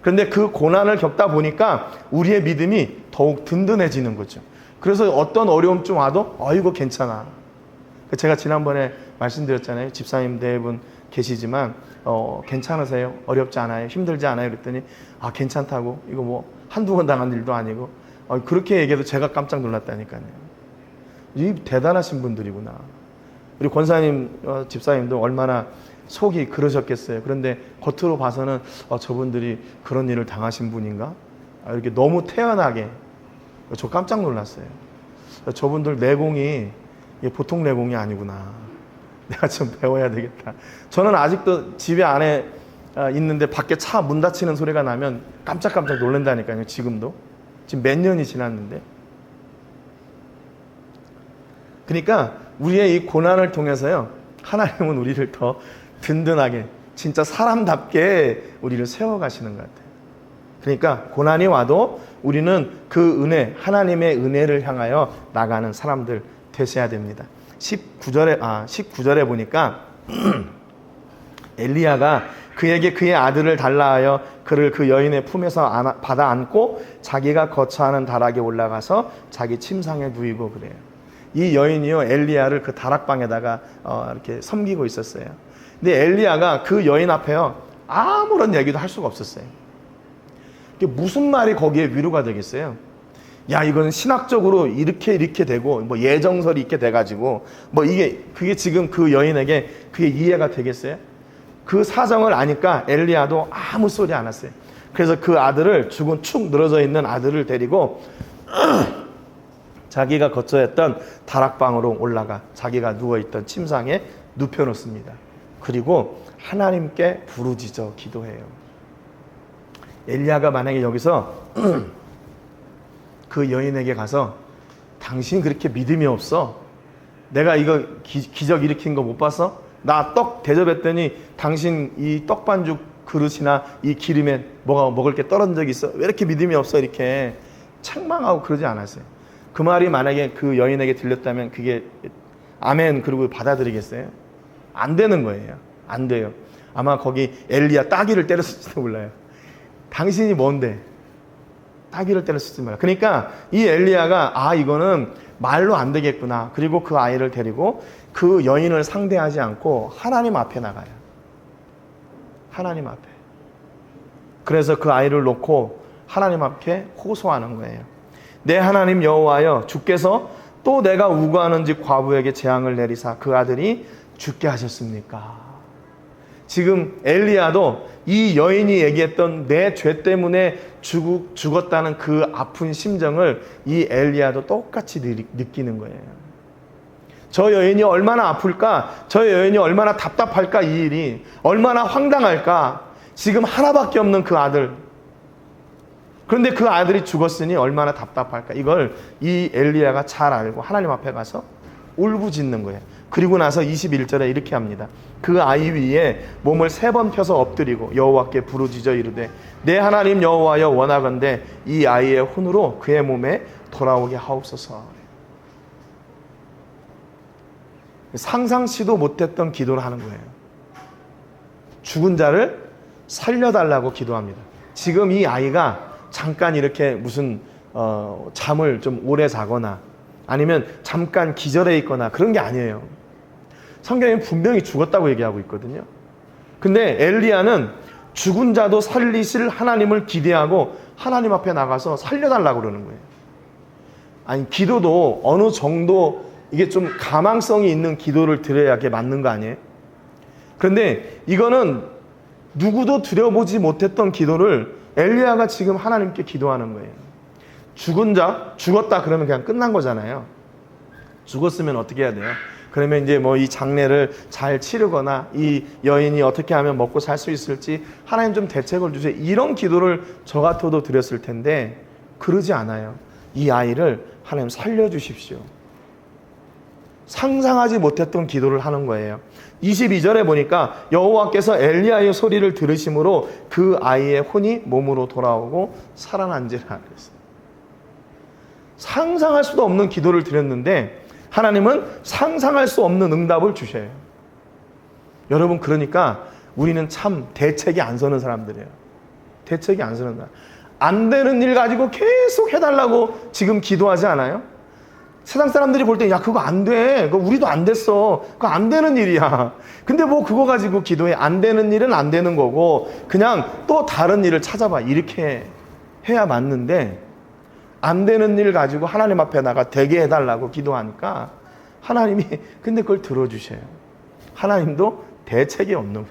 그런데 그 고난을 겪다 보니까 우리의 믿음이 더욱 든든해지는 거죠. 그래서 어떤 어려움 좀 와도 이거 괜찮아. 제가 지난번에 말씀드렸잖아요. 집사님 네 분 계시지만 괜찮으세요? 어렵지 않아요? 힘들지 않아요? 그랬더니 괜찮다고. 이거 뭐 한두 번 당한 일도 아니고 그렇게 얘기해도 제가 깜짝 놀랐다니까요. 이 대단하신 분들이구나. 우리 권사님 집사님도 얼마나 속이 그러셨겠어요. 그런데 겉으로 봐서는 저분들이 그런 일을 당하신 분인가? 이렇게 너무 태연하게 저 깜짝 놀랐어요. 저분들 내공이 보통 내공이 아니구나. 내가 좀 배워야 되겠다. 저는 아직도 집에 안에 있는데 밖에 차 문 닫히는 소리가 나면 깜짝깜짝 놀란다니까요. 지금도. 지금 몇 년이 지났는데. 그러니까 우리의 이 고난을 통해서요, 하나님은 우리를 더 든든하게, 진짜 사람답게 우리를 세워가시는 것 같아요. 그러니까 고난이 와도 우리는 그 은혜, 하나님의 은혜를 향하여 나가는 사람들 되셔야 됩니다. 19절에 보니까 엘리야가 그에게 그의 아들을 달라 하여 그를 그 여인의 품에서 받아 안고 자기가 거처하는 다락에 올라가서 자기 침상에 누이고 그래요. 이 여인이요, 엘리야를 그 다락방에다가 이렇게 섬기고 있었어요. 근데 엘리야가 그 여인 앞에요, 아무런 얘기도 할 수가 없었어요. 이게 무슨 말이 거기에 위로가 되겠어요? 야, 이건 신학적으로 이렇게 되고, 뭐 예정설이 있게 돼가지고, 뭐 그게 지금 그 여인에게 그게 이해가 되겠어요? 그 사정을 아니까 엘리야도 아무 소리 안 했어요. 그래서 그 아들을, 죽은 축 늘어져 있는 아들을 데리고 자기가 거처했던 다락방으로 올라가 자기가 누워있던 침상에 눕혀놓습니다. 그리고 하나님께 부르짖어 기도해요. 엘리야가 만약에 여기서 그 여인에게 가서 당신 그렇게 믿음이 없어? 내가 이거 기적 일으킨 거 못 봤어? 나 떡 대접했더니 당신 이 떡반죽 그릇이나 이 기름에 뭐가 먹을 게 떨어진 적이 있어? 왜 이렇게 믿음이 없어? 이렇게 책망하고 그러지 않았어요. 그 말이 만약에 그 여인에게 들렸다면 그게 아멘 그러고 받아들이겠어요? 안 되는 거예요. 안 돼요. 아마 거기 엘리야 따귀를 때렸을지도 몰라요. 당신이 뭔데? 따귀를 때렸을지 몰라요. 그러니까 이 엘리야가 이거는 말로 안 되겠구나. 그리고 그 아이를 데리고 그 여인을 상대하지 않고 하나님 앞에 나가요. 하나님 앞에. 그래서 그 아이를 놓고 하나님 앞에 호소하는 거예요. 내 하나님 여호와여, 주께서 또 내가 우고하는 집 과부에게 재앙을 내리사 그 아들이 죽게 하셨습니까? 지금 엘리야도 이 여인이 얘기했던 내 죄 때문에 죽었다는 그 아픈 심정을 이 엘리야도 똑같이 느끼는 거예요. 저 여인이 얼마나 아플까? 저 여인이 얼마나 답답할까? 이 일이 얼마나 황당할까? 지금 하나밖에 없는 그 아들. 그런데 그 아들이 죽었으니 얼마나 답답할까? 이걸 이 엘리야가 잘 알고 하나님 앞에 가서 울부짖는 거예요. 그리고 나서 21절에 이렇게 합니다. 그 아이 위에 몸을 3번 펴서 엎드리고 여호와께 부르짖어 이르되 내 하나님 여호와여 원하건대 이 아이의 혼으로 그의 몸에 돌아오게 하옵소서. 상상치도 못했던 기도를 하는 거예요. 죽은 자를 살려달라고 기도합니다. 지금 이 아이가 잠깐 이렇게 무슨 잠을 좀 오래 자거나 아니면 잠깐 기절해 있거나 그런 게 아니에요. 성경에 분명히 죽었다고 얘기하고 있거든요. 근데 엘리야는 죽은 자도 살리실 하나님을 기대하고 하나님 앞에 나가서 살려달라고 그러는 거예요. 아니, 기도도 어느 정도 이게 좀 가망성이 있는 기도를 드려야 그게 맞는 거 아니에요? 그런데 이거는 누구도 드려보지 못했던 기도를 엘리야가 지금 하나님께 기도하는 거예요. 죽은 자, 죽었다 그러면 그냥 끝난 거잖아요. 죽었으면 어떻게 해야 돼요? 그러면 이제 뭐 이 장례를 잘 치르거나 이 여인이 어떻게 하면 먹고 살 수 있을지 하나님 좀 대책을 주세요. 이런 기도를 저 같아도 드렸을 텐데 그러지 않아요. 이 아이를 하나님 살려주십시오. 상상하지 못했던 기도를 하는 거예요. 22절에 보니까 여호와께서 엘리야의 소리를 들으심으로 그 아이의 혼이 몸으로 돌아오고 살아난지라 그랬어요. 상상할 수도 없는 기도를 드렸는데 하나님은 상상할 수 없는 응답을 주셔요. 여러분, 그러니까 우리는 참 대책이 안 서는 사람들이에요. 대책이 안 서는 사람. 안 되는 일 가지고 계속 해달라고 지금 기도하지 않아요? 세상 사람들이 볼 때 야 그거 안 돼. 그거 우리도 안 됐어. 그거 안 되는 일이야. 근데 뭐 그거 가지고 기도해. 안 되는 일은 안 되는 거고 그냥 또 다른 일을 찾아봐. 이렇게 해야 맞는데 안 되는 일 가지고 하나님 앞에 나가 되게 해달라고 기도하니까 하나님이 근데 그걸 들어주셔요. 하나님도 대책이 없는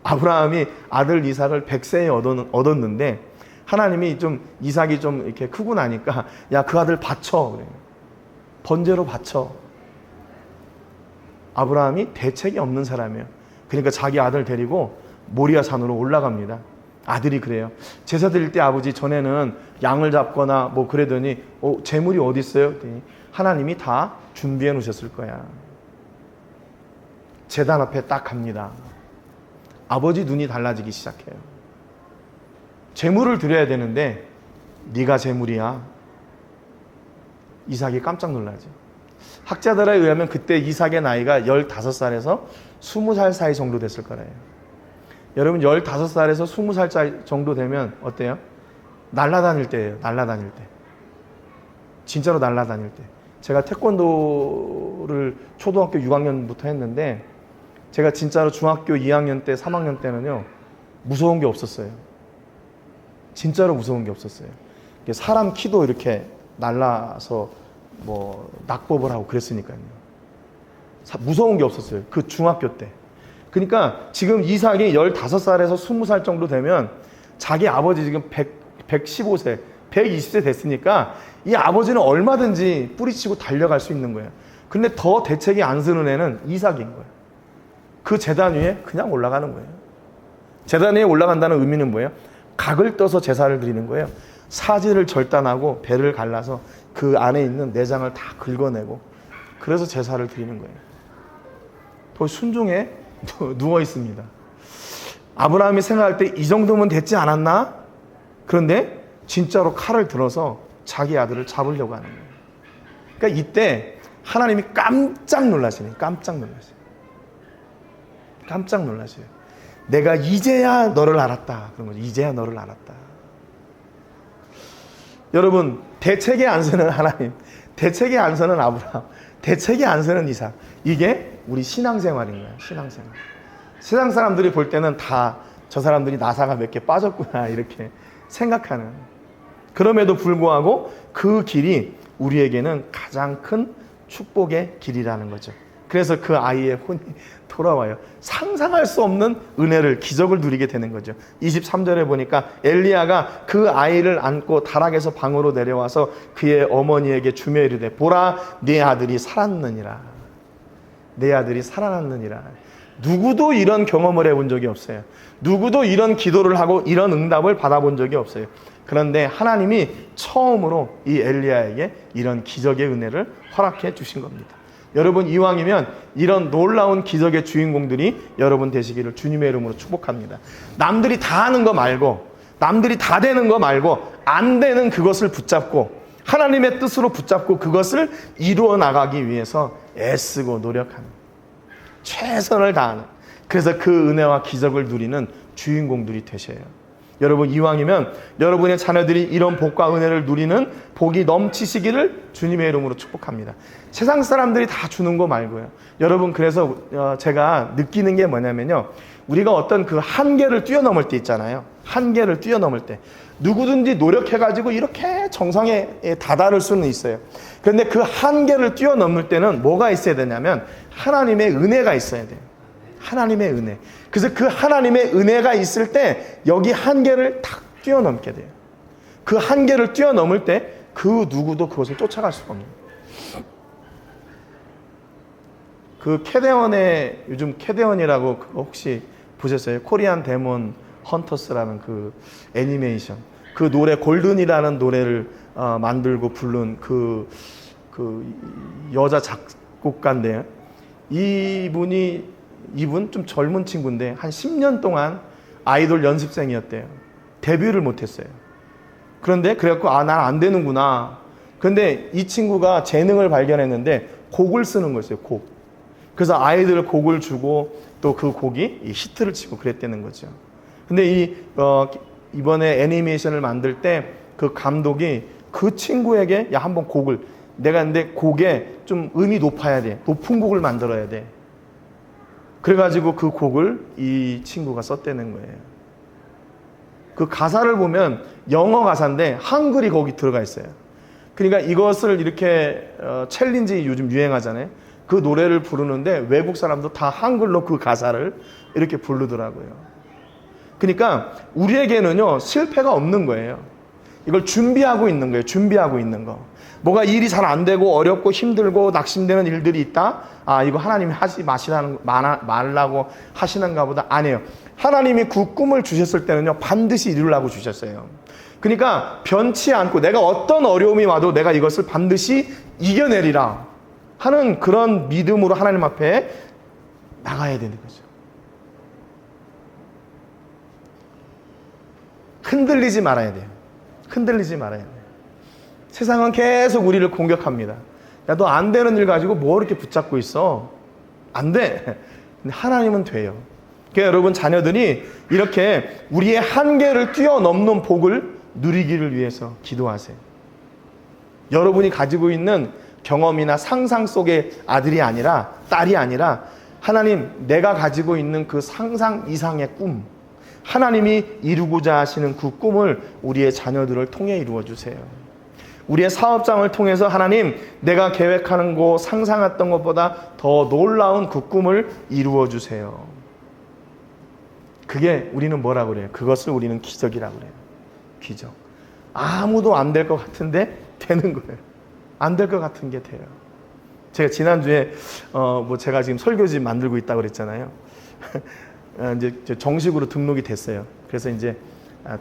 아브라함이 아들 이삭을 100세에 얻었는데 하나님이 좀 이삭이 좀 이렇게 크고 나니까 야 그 아들 바쳐 그래요. 번제로 바쳐. 아브라함이 대책이 없는 사람이에요. 그러니까 자기 아들 데리고 모리아 산으로 올라갑니다. 아들이 그래요. 제사 드릴 때 아버지 전에는 양을 잡거나 뭐 그러더니 재물이 어디 있어요? 그랬더니 하나님이 다 준비해 놓으셨을 거야. 제단 앞에 딱 갑니다. 아버지 눈이 달라지기 시작해요. 재물을 드려야 되는데 네가 재물이야. 이삭이 깜짝 놀라죠. 학자들에 의하면 그때 이삭의 나이가 15살에서 20살 사이 정도 됐을 거래요. 여러분 15살에서 20살 정도 되면 어때요? 날아다닐 때예요. 날아다닐 때. 진짜로 날아다닐 때. 제가 태권도를 초등학교 6학년부터 했는데 제가 진짜로 중학교 2학년 때 3학년 때는요 무서운 게 없었어요. 진짜로 무서운 게 없었어요. 사람 키도 이렇게 날라서 뭐 낙법을 하고 그랬으니까요. 무서운 게 없었어요. 그 중학교 때. 그러니까 지금 이삭이 15살에서 20살 정도 되면 자기 아버지 지금 115세, 120세 됐으니까 이 아버지는 얼마든지 뿌리치고 달려갈 수 있는 거예요. 근데 더 대책이 안 쓰는 애는 이삭인 거예요. 그 제단 위에 그냥 올라가는 거예요. 제단 위에 올라간다는 의미는 뭐예요? 각을 떠서 제사를 드리는 거예요. 사지를 절단하고 배를 갈라서 그 안에 있는 내장을 다 긁어내고 그래서 제사를 드리는 거예요. 더 순종에 누워 있습니다. 아브라함이 생각할 때 이 정도면 됐지 않았나? 그런데 진짜로 칼을 들어서 자기 아들을 잡으려고 하는 거예요. 그러니까 이때 하나님이 깜짝 놀라시네. 깜짝 놀라셔요. 깜짝 놀라셔요. 내가 이제야 너를 알았다. 그런 거죠. 이제야 너를 알았다. 여러분, 대책에 안 서는 하나님, 대책에 안 서는 아브라함, 대책에 안 서는 이삭. 이게 우리 신앙생활인 거예요. 신앙생활. 세상 사람들이 볼 때는 다 저 사람들이 나사가 몇 개 빠졌구나 이렇게 생각하는. 그럼에도 불구하고 그 길이 우리에게는 가장 큰 축복의 길이라는 거죠. 그래서 그 아이의 혼이 돌아와요. 상상할 수 없는 은혜를, 기적을 누리게 되는 거죠. 23절에 보니까 엘리야가 그 아이를 안고 다락에서 방으로 내려와서 그의 어머니에게 주며 이르되 보라 네 아들이 살았느니라. 내 아들이 살아났느니라. 누구도 이런 경험을 해본 적이 없어요. 누구도 이런 기도를 하고 이런 응답을 받아본 적이 없어요. 그런데 하나님이 처음으로 이 엘리야에게 이런 기적의 은혜를 허락해 주신 겁니다. 여러분 이왕이면 이런 놀라운 기적의 주인공들이 여러분 되시기를 주님의 이름으로 축복합니다. 남들이 다 하는 거 말고, 남들이 다 되는 거 말고 안 되는 그것을 붙잡고 하나님의 뜻으로 붙잡고 그것을 이루어 나가기 위해서 애쓰고 노력하는, 최선을 다하는, 그래서 그 은혜와 기적을 누리는 주인공들이 되셔요. 여러분 이왕이면 여러분의 자녀들이 이런 복과 은혜를 누리는 복이 넘치시기를 주님의 이름으로 축복합니다. 세상 사람들이 다 주는 거 말고요. 여러분 그래서 제가 느끼는 게 뭐냐면요, 우리가 어떤 그 한계를 뛰어넘을 때 있잖아요. 한계를 뛰어넘을 때 누구든지 노력해가지고 이렇게 정상에 다다를 수는 있어요. 그런데 그 한계를 뛰어넘을 때는 뭐가 있어야 되냐면 하나님의 은혜가 있어야 돼요. 하나님의 은혜. 그래서 그 하나님의 은혜가 있을 때 여기 한계를 탁 뛰어넘게 돼요. 그 한계를 뛰어넘을 때 그 누구도 그것을 쫓아갈 수가 없는 거예요. 그 캐데언의, 요즘 캐데언이라고 그거 혹시 보셨어요? 코리안 데몬 헌터스라는 그 애니메이션. 그 노래 골든이라는 노래를 만들고 부른 그 여자 작곡가인데요. 이분 좀 젊은 친구인데 한 10년 동안 아이돌 연습생이었대요. 데뷔를 못했어요. 그런데 그래갖고 난 안 되는구나. 그런데 이 친구가 재능을 발견했는데 곡을 쓰는 거였어요. 곡. 그래서 아이들 곡을 주고 또 그 곡이 히트를 치고 그랬다는 거죠. 근데 이번에 애니메이션을 만들 때 그 감독이 그 친구에게 야 한번 곡을, 내가 근데 곡에 좀 음이 높아야 돼. 높은 곡을 만들어야 돼. 그래가지고 그 곡을 이 친구가 썼다는 거예요. 그 가사를 보면 영어 가사인데 한글이 거기 들어가 있어요. 그러니까 이것을 이렇게 챌린지 요즘 유행하잖아요. 그 노래를 부르는데 외국 사람도 다 한글로 그 가사를 이렇게 부르더라고요. 그러니까 우리에게는요 실패가 없는 거예요. 이걸 준비하고 있는 거예요. 준비하고 있는 거. 뭐가 일이 잘 안 되고 어렵고 힘들고 낙심되는 일들이 있다? 아, 이거 하나님이 하지 말라고 하시는가 보다. 아니에요. 하나님이 그 꿈을 주셨을 때는요, 반드시 이루려고 주셨어요. 그러니까 변치 않고 내가 어떤 어려움이 와도 내가 이것을 반드시 이겨내리라 하는 그런 믿음으로 하나님 앞에 나가야 되는 거죠. 흔들리지 말아야 돼요. 흔들리지 말아야 돼요. 세상은 계속 우리를 공격합니다. 야, 너 안 되는 일 가지고 뭐 이렇게 붙잡고 있어? 안 돼. 근데 하나님은 돼요. 그러니까 여러분 자녀들이 이렇게 우리의 한계를 뛰어넘는 복을 누리기를 위해서 기도하세요. 여러분이 가지고 있는 경험이나 상상 속의 아들이 아니라 딸이 아니라 하나님, 내가 가지고 있는 그 상상 이상의 꿈, 하나님이 이루고자 하시는 그 꿈을 우리의 자녀들을 통해 이루어 주세요. 우리의 사업장을 통해서 하나님, 내가 계획하는 거, 상상했던 것보다 더 놀라운 그 꿈을 이루어 주세요. 그게 우리는 뭐라고 그래요? 그것을 우리는 기적이라고 그래요. 기적. 아무도 안 될 것 같은데 되는 거예요. 안 될 것 같은 게 돼요. 제가 지난주에 제가 지금 설교집 만들고 있다고 그랬잖아요. 이제 정식으로 등록이 됐어요. 그래서 이제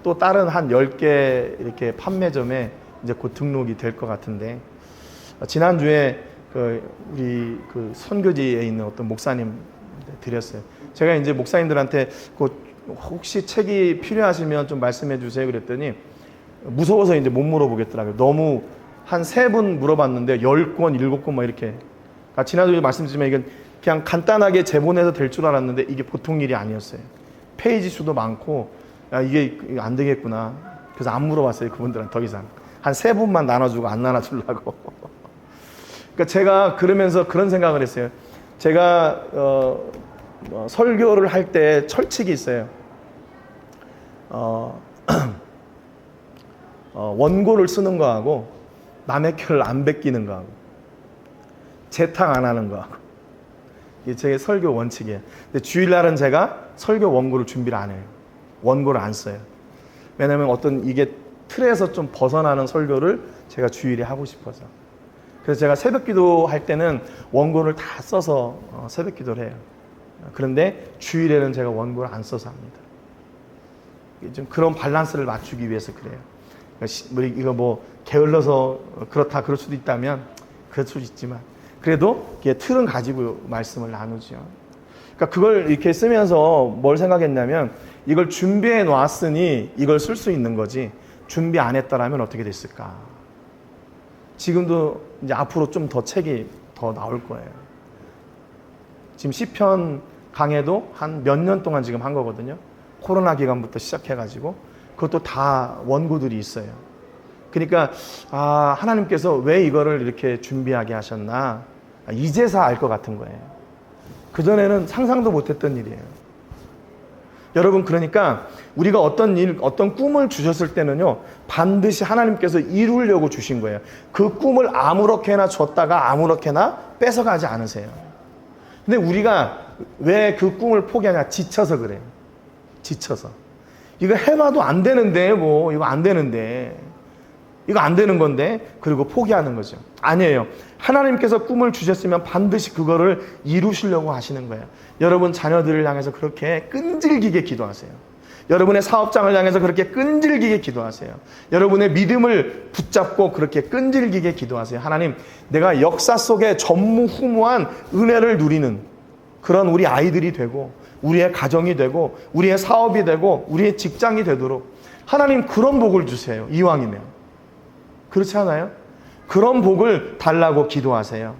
또 다른 한 10개 이렇게 판매점에 이제 곧 등록이 될 것 같은데, 지난주에 우리 그 선교지에 있는 어떤 목사님 드렸어요. 제가 이제 목사님들한테 혹시 책이 필요하시면 좀 말씀해 주세요 그랬더니 무서워서 이제 못 물어보겠더라고요. 너무 한 3분 물어봤는데 10권, 7권 막 이렇게. 지난주에 말씀드리면 이건 그냥 간단하게 제본해서 될 줄 알았는데 이게 보통 일이 아니었어요. 페이지 수도 많고, 야, 이게 안 되겠구나. 그래서 안 물어봤어요. 그분들은 더 이상. 한 3분만 나눠주고 안 나눠주려고. 그러니까 제가 그러면서 그런 생각을 했어요. 제가 설교를 할 때 철칙이 있어요. 원고를 쓰는 거하고 남의 결을 안 베끼는 거하고 재탕 안 하는 거하고, 이게 제 설교 원칙이에요. 근데 주일날은 제가 설교 원고를 준비를 안 해요. 원고를 안 써요. 왜냐하면 어떤 이게 틀에서 좀 벗어나는 설교를 제가 주일에 하고 싶어서. 그래서 제가 새벽 기도 할 때는 원고를 다 써서 새벽 기도를 해요. 그런데 주일에는 제가 원고를 안 써서 합니다. 좀 그런 밸런스를 맞추기 위해서 그래요. 이거 뭐 게을러서 그렇다 그럴 수도 있다면 그럴 수도 있지만, 그래도 틀은 가지고 말씀을 나누죠. 그러니까 그걸 이렇게 쓰면서 뭘 생각했냐면, 이걸 준비해 놨으니 이걸 쓸 수 있는 거지, 준비 안 했더라면 어떻게 됐을까. 지금도 이제 앞으로 좀 더 책이 더 나올 거예요. 지금 시편 강해도 한 몇 년 동안 지금 한 거거든요. 코로나 기간부터 시작해가지고 그것도 다 원고들이 있어요. 그러니까 하나님께서 왜 이거를 이렇게 준비하게 하셨나, 이제서 알 것 같은 거예요. 그전에는 상상도 못했던 일이에요. 여러분, 그러니까 우리가 어떤 꿈을 주셨을 때는요, 반드시 하나님께서 이루려고 주신 거예요. 그 꿈을 아무렇게나 줬다가 아무렇게나 뺏어가지 않으세요. 근데 우리가 왜 그 꿈을 포기하냐? 지쳐서 그래요. 지쳐서. 이거 해봐도 안 되는데, 이거 안 되는데. 이거 안 되는 건데, 그리고 포기하는 거죠. 아니에요. 하나님께서 꿈을 주셨으면 반드시 그거를 이루시려고 하시는 거예요. 여러분 자녀들을 향해서 그렇게 끈질기게 기도하세요. 여러분의 사업장을 향해서 그렇게 끈질기게 기도하세요. 여러분의 믿음을 붙잡고 그렇게 끈질기게 기도하세요. 하나님, 내가 역사 속에 전무후무한 은혜를 누리는 그런 우리 아이들이 되고, 우리의 가정이 되고, 우리의 사업이 되고, 우리의 직장이 되도록 하나님 그런 복을 주세요. 이왕이면. 그렇지 않아요? 그런 복을 달라고 기도하세요.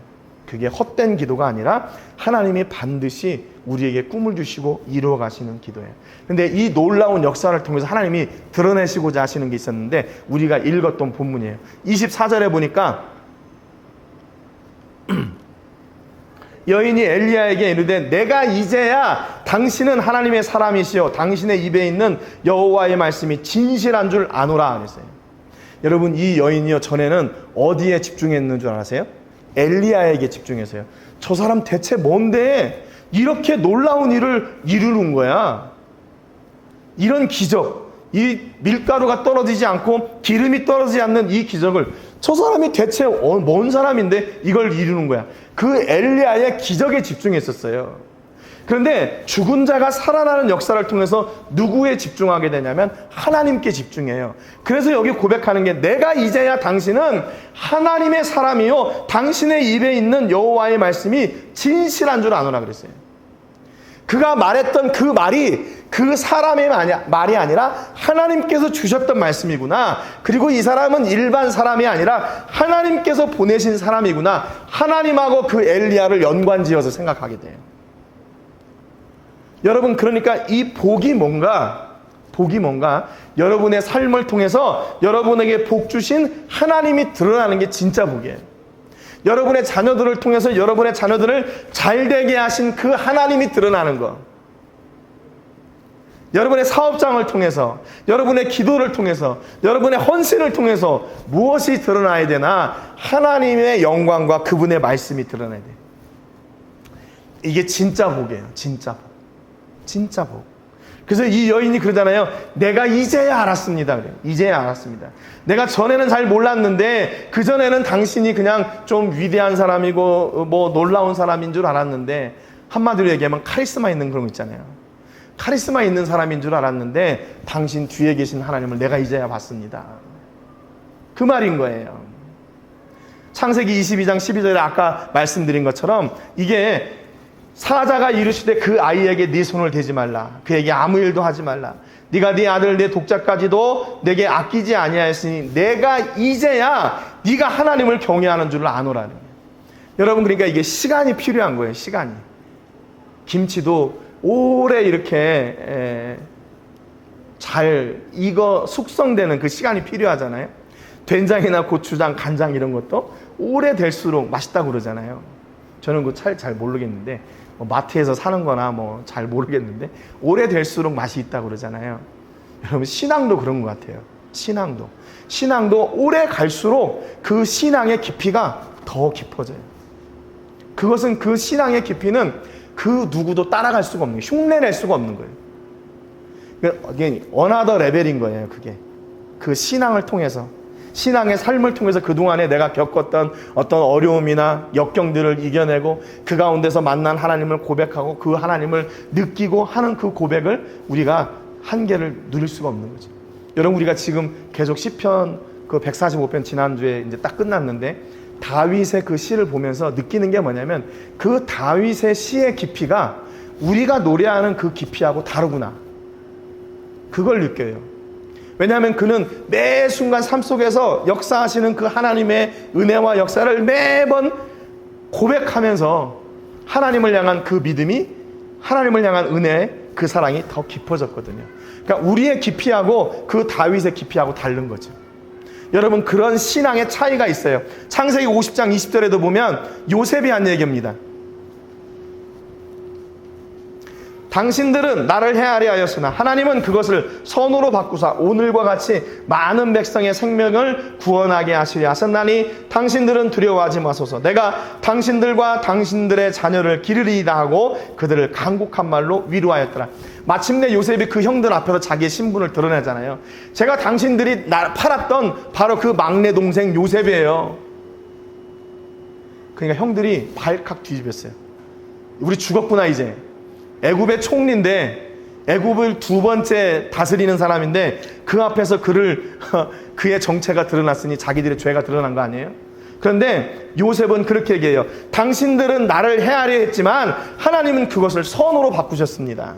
그게 헛된 기도가 아니라 하나님이 반드시 우리에게 꿈을 주시고 이루어 가시는 기도예요. 근데 이 놀라운 역사를 통해서 하나님이 드러내시고자 하시는 게 있었는데, 우리가 읽었던 본문이에요. 24절에 보니까 여인이 엘리야에게 이르되 내가 이제야 당신은 하나님의 사람이시요 당신의 입에 있는 여호와의 말씀이 진실한 줄 아노라 그랬어요. 여러분, 이 여인이요, 전에는 어디에 집중했는 줄 아세요? 엘리야에게 집중했어요. 저 사람 대체 뭔데 이렇게 놀라운 일을 이루는 거야? 이런 기적, 이 밀가루가 떨어지지 않고 기름이 떨어지지 않는 이 기적을 저 사람이 대체 뭔 사람인데 이걸 이루는 거야. 그 엘리야의 기적에 집중했었어요. 그런데 죽은 자가 살아나는 역사를 통해서 누구에 집중하게 되냐면 하나님께 집중해요. 그래서 여기 고백하는 게 내가 이제야 당신은 하나님의 사람이요 당신의 입에 있는 여호와의 말씀이 진실한 줄 아노라 그랬어요. 그가 말했던 그 말이 그 사람의 말이 아니라 하나님께서 주셨던 말씀이구나. 그리고 이 사람은 일반 사람이 아니라 하나님께서 보내신 사람이구나. 하나님하고 그 엘리야를 연관지어서 생각하게 돼요. 여러분, 그러니까 이 복이 뭔가 여러분의 삶을 통해서 여러분에게 복 주신 하나님이 드러나는 게 진짜 복이에요. 여러분의 자녀들을 통해서 여러분의 자녀들을 잘되게 하신 그 하나님이 드러나는 것. 여러분의 사업장을 통해서, 여러분의 기도를 통해서, 여러분의 헌신을 통해서 무엇이 드러나야 되나? 하나님의 영광과 그분의 말씀이 드러나야 돼요. 이게 진짜 복이에요. 진짜 복. 진짜 복. 그래서 이 여인이 그러잖아요. 내가 이제야 알았습니다. 그래요. 이제야 알았습니다. 내가 전에는 잘 몰랐는데 그전에는 당신이 그냥 좀 위대한 사람이고 뭐 놀라운 사람인 줄 알았는데, 한마디로 얘기하면 카리스마 있는 그런 거 있잖아요. 카리스마 있는 사람인 줄 알았는데 당신 뒤에 계신 하나님을 내가 이제야 봤습니다. 그 말인 거예요. 창세기 22장 12절에 아까 말씀드린 것처럼 이게 사자가 이르시되 그 아이에게 네 손을 대지 말라. 그에게 아무 일도 하지 말라. 네가 네 아들 내 독자까지도 내게 아끼지 아니하였으니 내가 이제야 네가 하나님을 경외하는 줄을 아노라는 거예요. 여러분, 그러니까 이게 시간이 필요한 거예요. 시간이. 김치도 오래 이렇게 잘 익어 숙성되는 그 시간이 필요하잖아요. 된장이나 고추장, 간장 이런 것도 오래될수록 맛있다고 그러잖아요. 저는 그 잘 모르겠는데 마트에서 사는 거나 잘 모르겠는데 오래될수록 맛이 있다고 그러잖아요. 여러분, 신앙도 그런 것 같아요. 신앙도 오래 갈수록 그 신앙의 깊이가 더 깊어져요. 그것은 그 신앙의 깊이는 그 누구도 따라갈 수가 없는 거예요. 흉내낼 수가 없는 거예요. 이게 어나더 레벨인 거예요. 그게 그 신앙을 통해서, 신앙의 삶을 통해서 그동안에 내가 겪었던 어떤 어려움이나 역경들을 이겨내고 그 가운데서 만난 하나님을 고백하고 그 하나님을 느끼고 하는 그 고백을 우리가 한계를 누릴 수가 없는 거죠. 여러분, 우리가 지금 계속 시편 그 145편 지난주에 이제 딱 끝났는데 다윗의 그 시를 보면서 느끼는 게 뭐냐면 그 다윗의 시의 깊이가 우리가 노래하는 그 깊이하고 다르구나. 그걸 느껴요. 왜냐하면 그는 매 순간 삶 속에서 역사하시는 그 하나님의 은혜와 역사를 매번 고백하면서 하나님을 향한 그 믿음이, 하나님을 향한 은혜, 그 사랑이 더 깊어졌거든요. 그러니까 우리의 깊이하고 그 다윗의 깊이하고 다른 거죠. 여러분, 그런 신앙의 차이가 있어요. 창세기 50장 20절에도 보면 요셉이 한 얘기입니다. 당신들은 나를 헤아려 하였으나 하나님은 그것을 선으로 바꾸사 오늘과 같이 많은 백성의 생명을 구원하게 하시려 하셨나니 당신들은 두려워하지 마소서. 내가 당신들과 당신들의 자녀를 기르리이다 하고 그들을 간곡한 말로 위로하였더라. 마침내 요셉이 그 형들 앞에서 자기의 신분을 드러내잖아요. 제가 당신들이 팔았던 바로 그 막내 동생 요셉이에요. 그러니까 형들이 발칵 뒤집었어요. 우리 죽었구나 이제. 애굽의 총리인데, 애굽을 두 번째 다스리는 사람인데 그 앞에서 그의 정체가 드러났으니 자기들의 죄가 드러난 거 아니에요? 그런데 요셉은 그렇게 얘기해요. 당신들은 나를 헤아려 했지만 하나님은 그것을 선으로 바꾸셨습니다.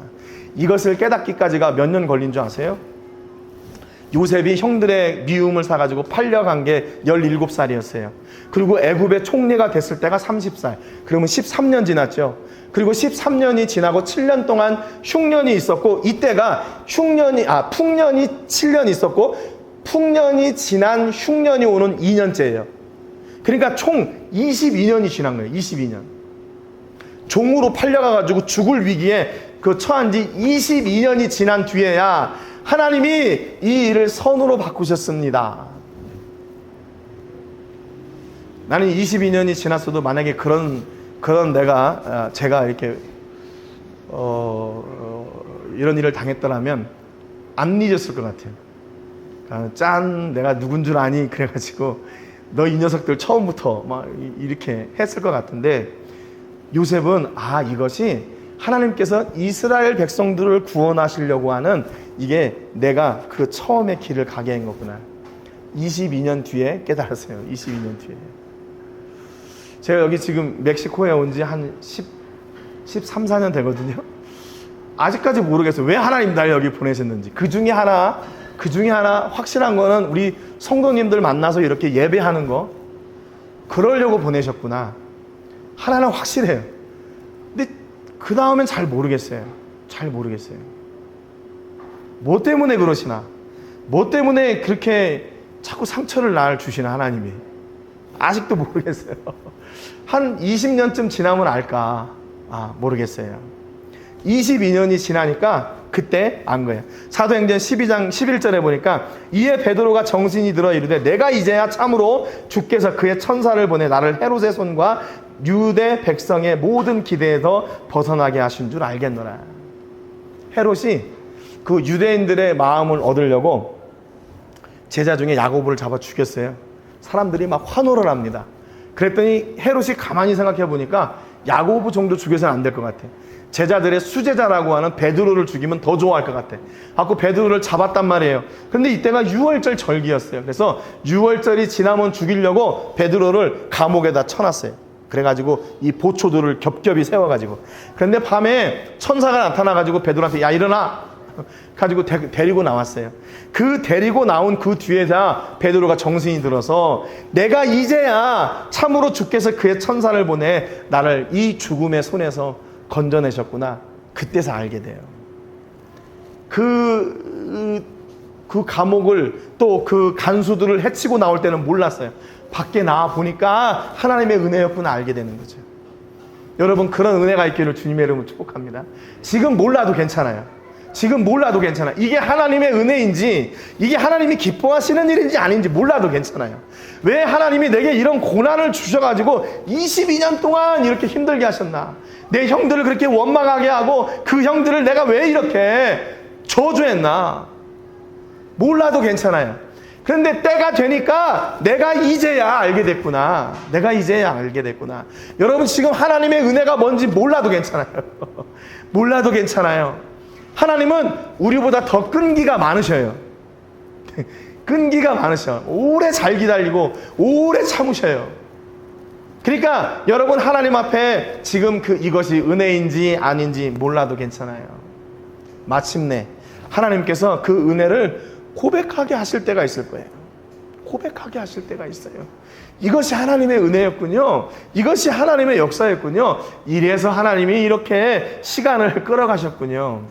이것을 깨닫기까지가 몇 년 걸린 줄 아세요? 요셉이 형들의 미움을 사가지고 팔려간 게 17살이었어요. 그리고 애굽의 총리가 됐을 때가 30살. 그러면 13년 지났죠. 그리고 13년이 지나고 7년 동안 흉년이 있었고, 이때가 풍년이 7년 있었고, 풍년이 지난 흉년이 오는 2년째예요. 그러니까 총 22년이 지난 거예요. 22년. 종으로 팔려가가지고 죽을 위기에 그 처한 지 22년이 지난 뒤에야 하나님이 이 일을 선으로 바꾸셨습니다. 나는 22년이 지났어도 만약에 제가 이렇게 이런 일을 당했더라면 안 잊었을 것 같아요. 내가 누군 줄 아니? 그래가지고 너 이 녀석들 처음부터 막 이렇게 했을 것 같은데, 요셉은 이것이 하나님께서 이스라엘 백성들을 구원하시려고 하는, 이게 내가 그 처음의 길을 가게 한 거구나. 22년 뒤에 깨달았어요. 22년 뒤에. 제가 여기 지금 멕시코에 온 지 한 13, 14년 되거든요. 아직까지 모르겠어요. 왜 하나님 날 여기 보내셨는지. 그 중에 하나 확실한 거는, 우리 성도님들 만나서 이렇게 예배하는 거, 그러려고 보내셨구나. 하나는 확실해요. 근데 그 다음엔 잘 모르겠어요. 뭐 때문에 그러시나? 뭐 때문에 그렇게 자꾸 상처를 날 주시나, 하나님이. 아직도 모르겠어요. 한 20년쯤 지나면 알까? 모르겠어요. 22년이 지나니까 그때 안 거예요. 사도행전 12장 11절에 보니까, 이에 베드로가 정신이 들어 이르되 내가 이제야 참으로 주께서 그의 천사를 보내 나를 헤롯의 손과 유대 백성의 모든 기대에서 벗어나게 하신 줄 알겠노라. 헤롯이 그 유대인들의 마음을 얻으려고 제자 중에 야고보를 잡아 죽였어요. 사람들이 막 환호를 합니다. 그랬더니 헤롯이 가만히 생각해 보니까 야고보 정도 죽여서는 안 될 것 같아. 제자들의 수제자라고 하는 베드로를 죽이면 더 좋아할 것 같아. 하고 베드로를 잡았단 말이에요. 그런데 이때가 유월절 절기였어요. 그래서 유월절이 지나면 죽이려고 베드로를 감옥에다 쳐놨어요. 그래가지고 이 보초들을 겹겹이 세워가지고. 그런데 밤에 천사가 나타나가지고 베드로한테 야 일어나! 가지고 데리고 나왔어요. 그 데리고 나온 그 뒤에다 베드로가 정신이 들어서, 내가 이제야 참으로 주께서 그의 천사를 보내 나를 이 죽음의 손에서 건져내셨구나. 그때서 알게 돼요. 그 감옥을, 또 그 간수들을 해치고 나올 때는 몰랐어요. 밖에 나와 보니까 하나님의 은혜였구나 알게 되는 거죠. 여러분, 그런 은혜가 있기를 주님의 이름으로 축복합니다. 지금 몰라도 괜찮아요. 이게 하나님의 은혜인지, 이게 하나님이 기뻐하시는 일인지 아닌지 몰라도 괜찮아요. 왜 하나님이 내게 이런 고난을 주셔가지고 22년 동안 이렇게 힘들게 하셨나? 내 형들을 그렇게 원망하게 하고 그 형들을 내가 왜 이렇게 저주했나? 몰라도 괜찮아요. 그런데 때가 되니까 내가 이제야 알게 됐구나. 여러분, 지금 하나님의 은혜가 뭔지 몰라도 괜찮아요. 하나님은 우리보다 더 끈기가 많으셔요. 오래 잘 기다리고 오래 참으셔요. 그러니까 여러분, 하나님 앞에 지금 이것이 은혜인지 아닌지 몰라도 괜찮아요. 마침내 하나님께서 그 은혜를 고백하게 하실 때가 있을 거예요. 이것이 하나님의 은혜였군요. 이것이 하나님의 역사였군요. 이래서 하나님이 이렇게 시간을 끌어가셨군요.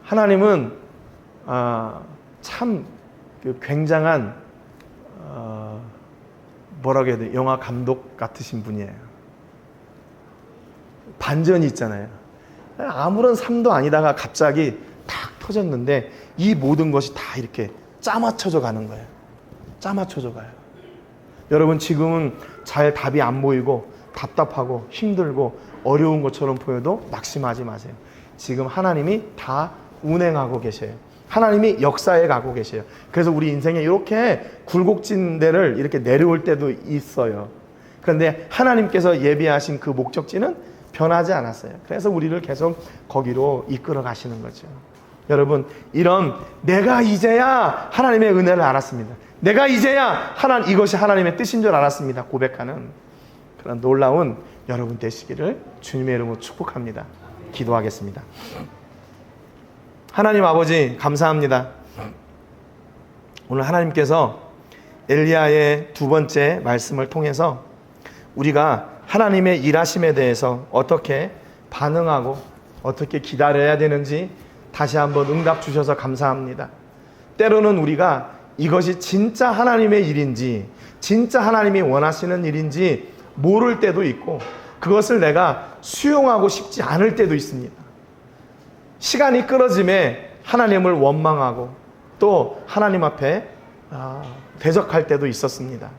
하나님은 참 굉장한 뭐라고 해야 돼? 영화 감독 같으신 분이에요. 반전이 있잖아요. 아무런 삶도 아니다가 갑자기 탁 터졌는데 이 모든 것이 다 이렇게 짜맞춰져 가는 거예요. 여러분, 지금은 잘 답이 안 보이고 답답하고 힘들고 어려운 것처럼 보여도 낙심하지 마세요. 지금 하나님이 다 운행하고 계셔요. 하나님이 역사에 가고 계셔요. 그래서 우리 인생에 이렇게 굴곡진 데를 이렇게 내려올 때도 있어요. 그런데 하나님께서 예비하신 그 목적지는 변하지 않았어요. 그래서 우리를 계속 거기로 이끌어 가시는 거죠. 여러분, 이런 내가 이제야 하나님의 은혜를 알았습니다. 내가 이제야 이것이 하나님의 뜻인 줄 알았습니다. 고백하는 그런 놀라운 여러분 되시기를 주님의 이름으로 축복합니다. 기도하겠습니다. 하나님 아버지, 감사합니다. 오늘 하나님께서 엘리야의 두 번째 말씀을 통해서 우리가 하나님의 일하심에 대해서 어떻게 반응하고 어떻게 기다려야 되는지 다시 한번 응답 주셔서 감사합니다. 때로는 우리가 이것이 진짜 하나님의 일인지, 진짜 하나님이 원하시는 일인지 모를 때도 있고, 그것을 내가 수용하고 싶지 않을 때도 있습니다. 시간이 끌어짐에 하나님을 원망하고 또 하나님 앞에 대적할 때도 있었습니다.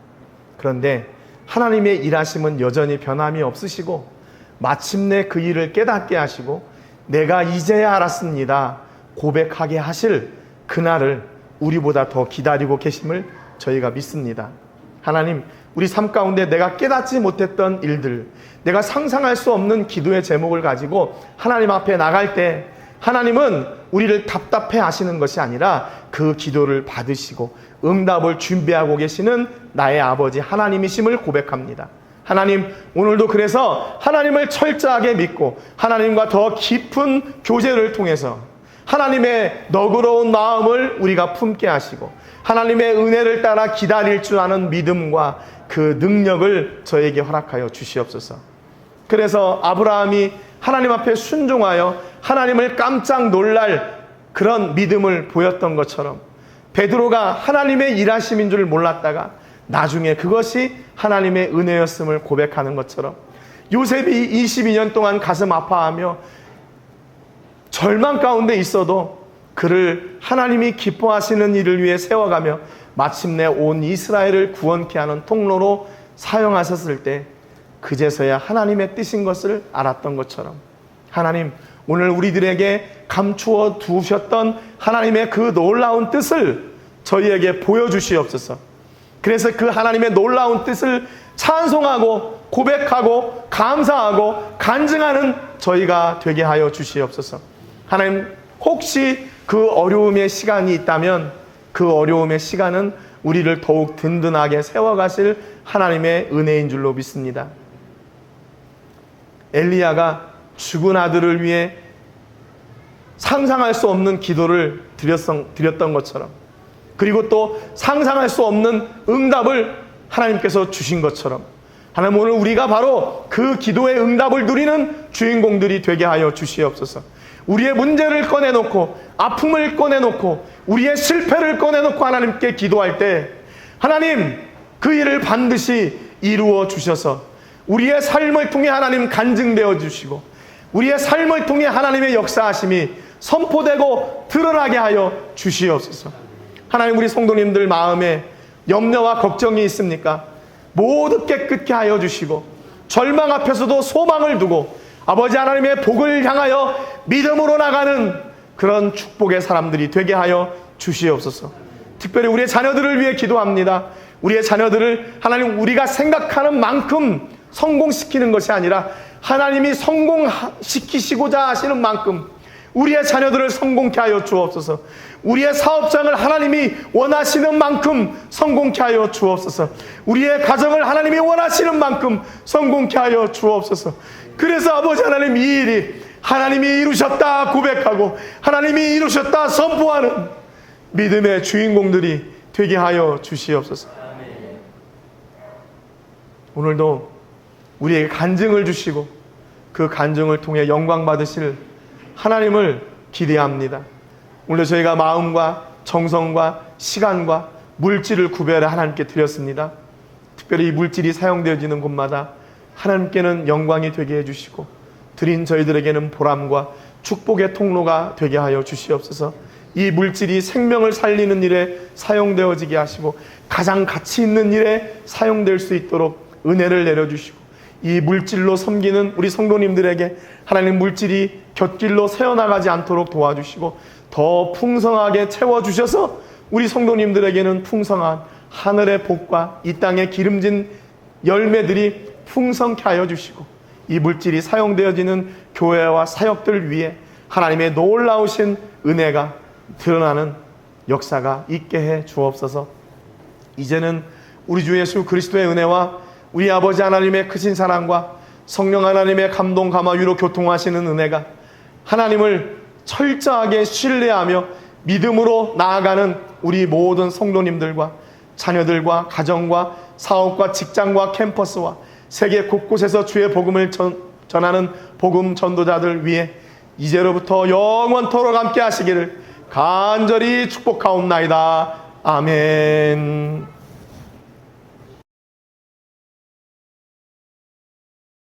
그런데 하나님의 일하심은 여전히 변함이 없으시고, 마침내 그 일을 깨닫게 하시고 내가 이제야 알았습니다 고백하게 하실 그날을 우리보다 더 기다리고 계심을 저희가 믿습니다. 하나님, 우리 삶 가운데 내가 깨닫지 못했던 일들, 내가 상상할 수 없는 기도의 제목을 가지고 하나님 앞에 나갈 때 하나님은 우리를 답답해 하시는 것이 아니라 그 기도를 받으시고 응답을 준비하고 계시는 나의 아버지 하나님이심을 고백합니다. 하나님, 오늘도 그래서 하나님을 철저하게 믿고 하나님과 더 깊은 교제를 통해서 하나님의 너그러운 마음을 우리가 품게 하시고 하나님의 은혜를 따라 기다릴 줄 아는 믿음과 그 능력을 저에게 허락하여 주시옵소서. 그래서 아브라함이 하나님 앞에 순종하여 하나님을 깜짝 놀랄 그런 믿음을 보였던 것처럼 베드로가 하나님의 일하심인 줄 몰랐다가 나중에 그것이 하나님의 은혜였음을 고백하는 것처럼 요셉이 22년 동안 가슴 아파하며 절망 가운데 있어도 그를 하나님이 기뻐하시는 일을 위해 세워가며 마침내 온 이스라엘을 구원케 하는 통로로 사용하셨을 때 그제서야 하나님의 뜻인 것을 알았던 것처럼 하나님, 오늘 우리들에게 감추어 두셨던 하나님의 그 놀라운 뜻을 저희에게 보여주시옵소서. 그래서 그 하나님의 놀라운 뜻을 찬송하고 고백하고 감사하고 간증하는 저희가 되게 하여 주시옵소서. 하나님, 혹시 그 어려움의 시간이 있다면 그 어려움의 시간은 우리를 더욱 든든하게 세워가실 하나님의 은혜인 줄로 믿습니다. 엘리야가 죽은 아들을 위해 상상할 수 없는 기도를 드렸던 것처럼, 그리고 또 상상할 수 없는 응답을 하나님께서 주신 것처럼, 하나님, 오늘 우리가 바로 그 기도의 응답을 누리는 주인공들이 되게 하여 주시옵소서. 우리의 문제를 꺼내놓고 아픔을 꺼내놓고 우리의 실패를 꺼내놓고 하나님께 기도할 때 하나님, 그 일을 반드시 이루어 주셔서 우리의 삶을 통해 하나님 간증되어 주시고 우리의 삶을 통해 하나님의 역사하심이 선포되고 드러나게 하여 주시옵소서. 하나님, 우리 성도님들 마음에 염려와 걱정이 있습니까? 모두 깨끗게 하여 주시고 절망 앞에서도 소망을 두고 아버지 하나님의 복을 향하여 믿음으로 나가는 그런 축복의 사람들이 되게 하여 주시옵소서. 특별히 우리의 자녀들을 위해 기도합니다. 우리의 자녀들을 하나님, 우리가 생각하는 만큼 성공시키는 것이 아니라 하나님이 성공시키시고자 하시는 만큼 우리의 자녀들을 성공케 하여 주옵소서. 우리의 사업장을 하나님이 원하시는 만큼 성공케 하여 주옵소서. 우리의 가정을 하나님이 원하시는 만큼 성공케 하여 주옵소서. 그래서 아버지 하나님, 이 일이 하나님이 이루셨다 고백하고 하나님이 이루셨다 선포하는 믿음의 주인공들이 되게 하여 주시옵소서. 오늘도 우리에게 간증을 주시고 그 간증을 통해 영광 받으실 하나님을 기대합니다. 오늘 저희가 마음과 정성과 시간과 물질을 구별해 하나님께 드렸습니다. 특별히 이 물질이 사용되어지는 곳마다 하나님께는 영광이 되게 해주시고 드린 저희들에게는 보람과 축복의 통로가 되게 하여 주시옵소서. 이 물질이 생명을 살리는 일에 사용되어지게 하시고 가장 가치 있는 일에 사용될 수 있도록 은혜를 내려주시고 이 물질로 섬기는 우리 성도님들에게 하나님 물질이 곁길로 새어나가지 않도록 도와주시고 더 풍성하게 채워주셔서 우리 성도님들에게는 풍성한 하늘의 복과 이 땅의 기름진 열매들이 풍성케 하여 주시고 이 물질이 사용되어지는 교회와 사역들 위해 하나님의 놀라우신 은혜가 드러나는 역사가 있게 해 주옵소서. 이제는 우리 주 예수 그리스도의 은혜와 우리 아버지 하나님의 크신 사랑과 성령 하나님의 감동 감화 위로 교통하시는 은혜가 하나님을 철저하게 신뢰하며 믿음으로 나아가는 우리 모든 성도님들과 자녀들과 가정과 사업과 직장과 캠퍼스와 세계 곳곳에서 주의 복음을 전하는 복음 전도자들 위해 이제로부터 영원토록 함께 하시기를 간절히 축복하옵나이다. 아멘.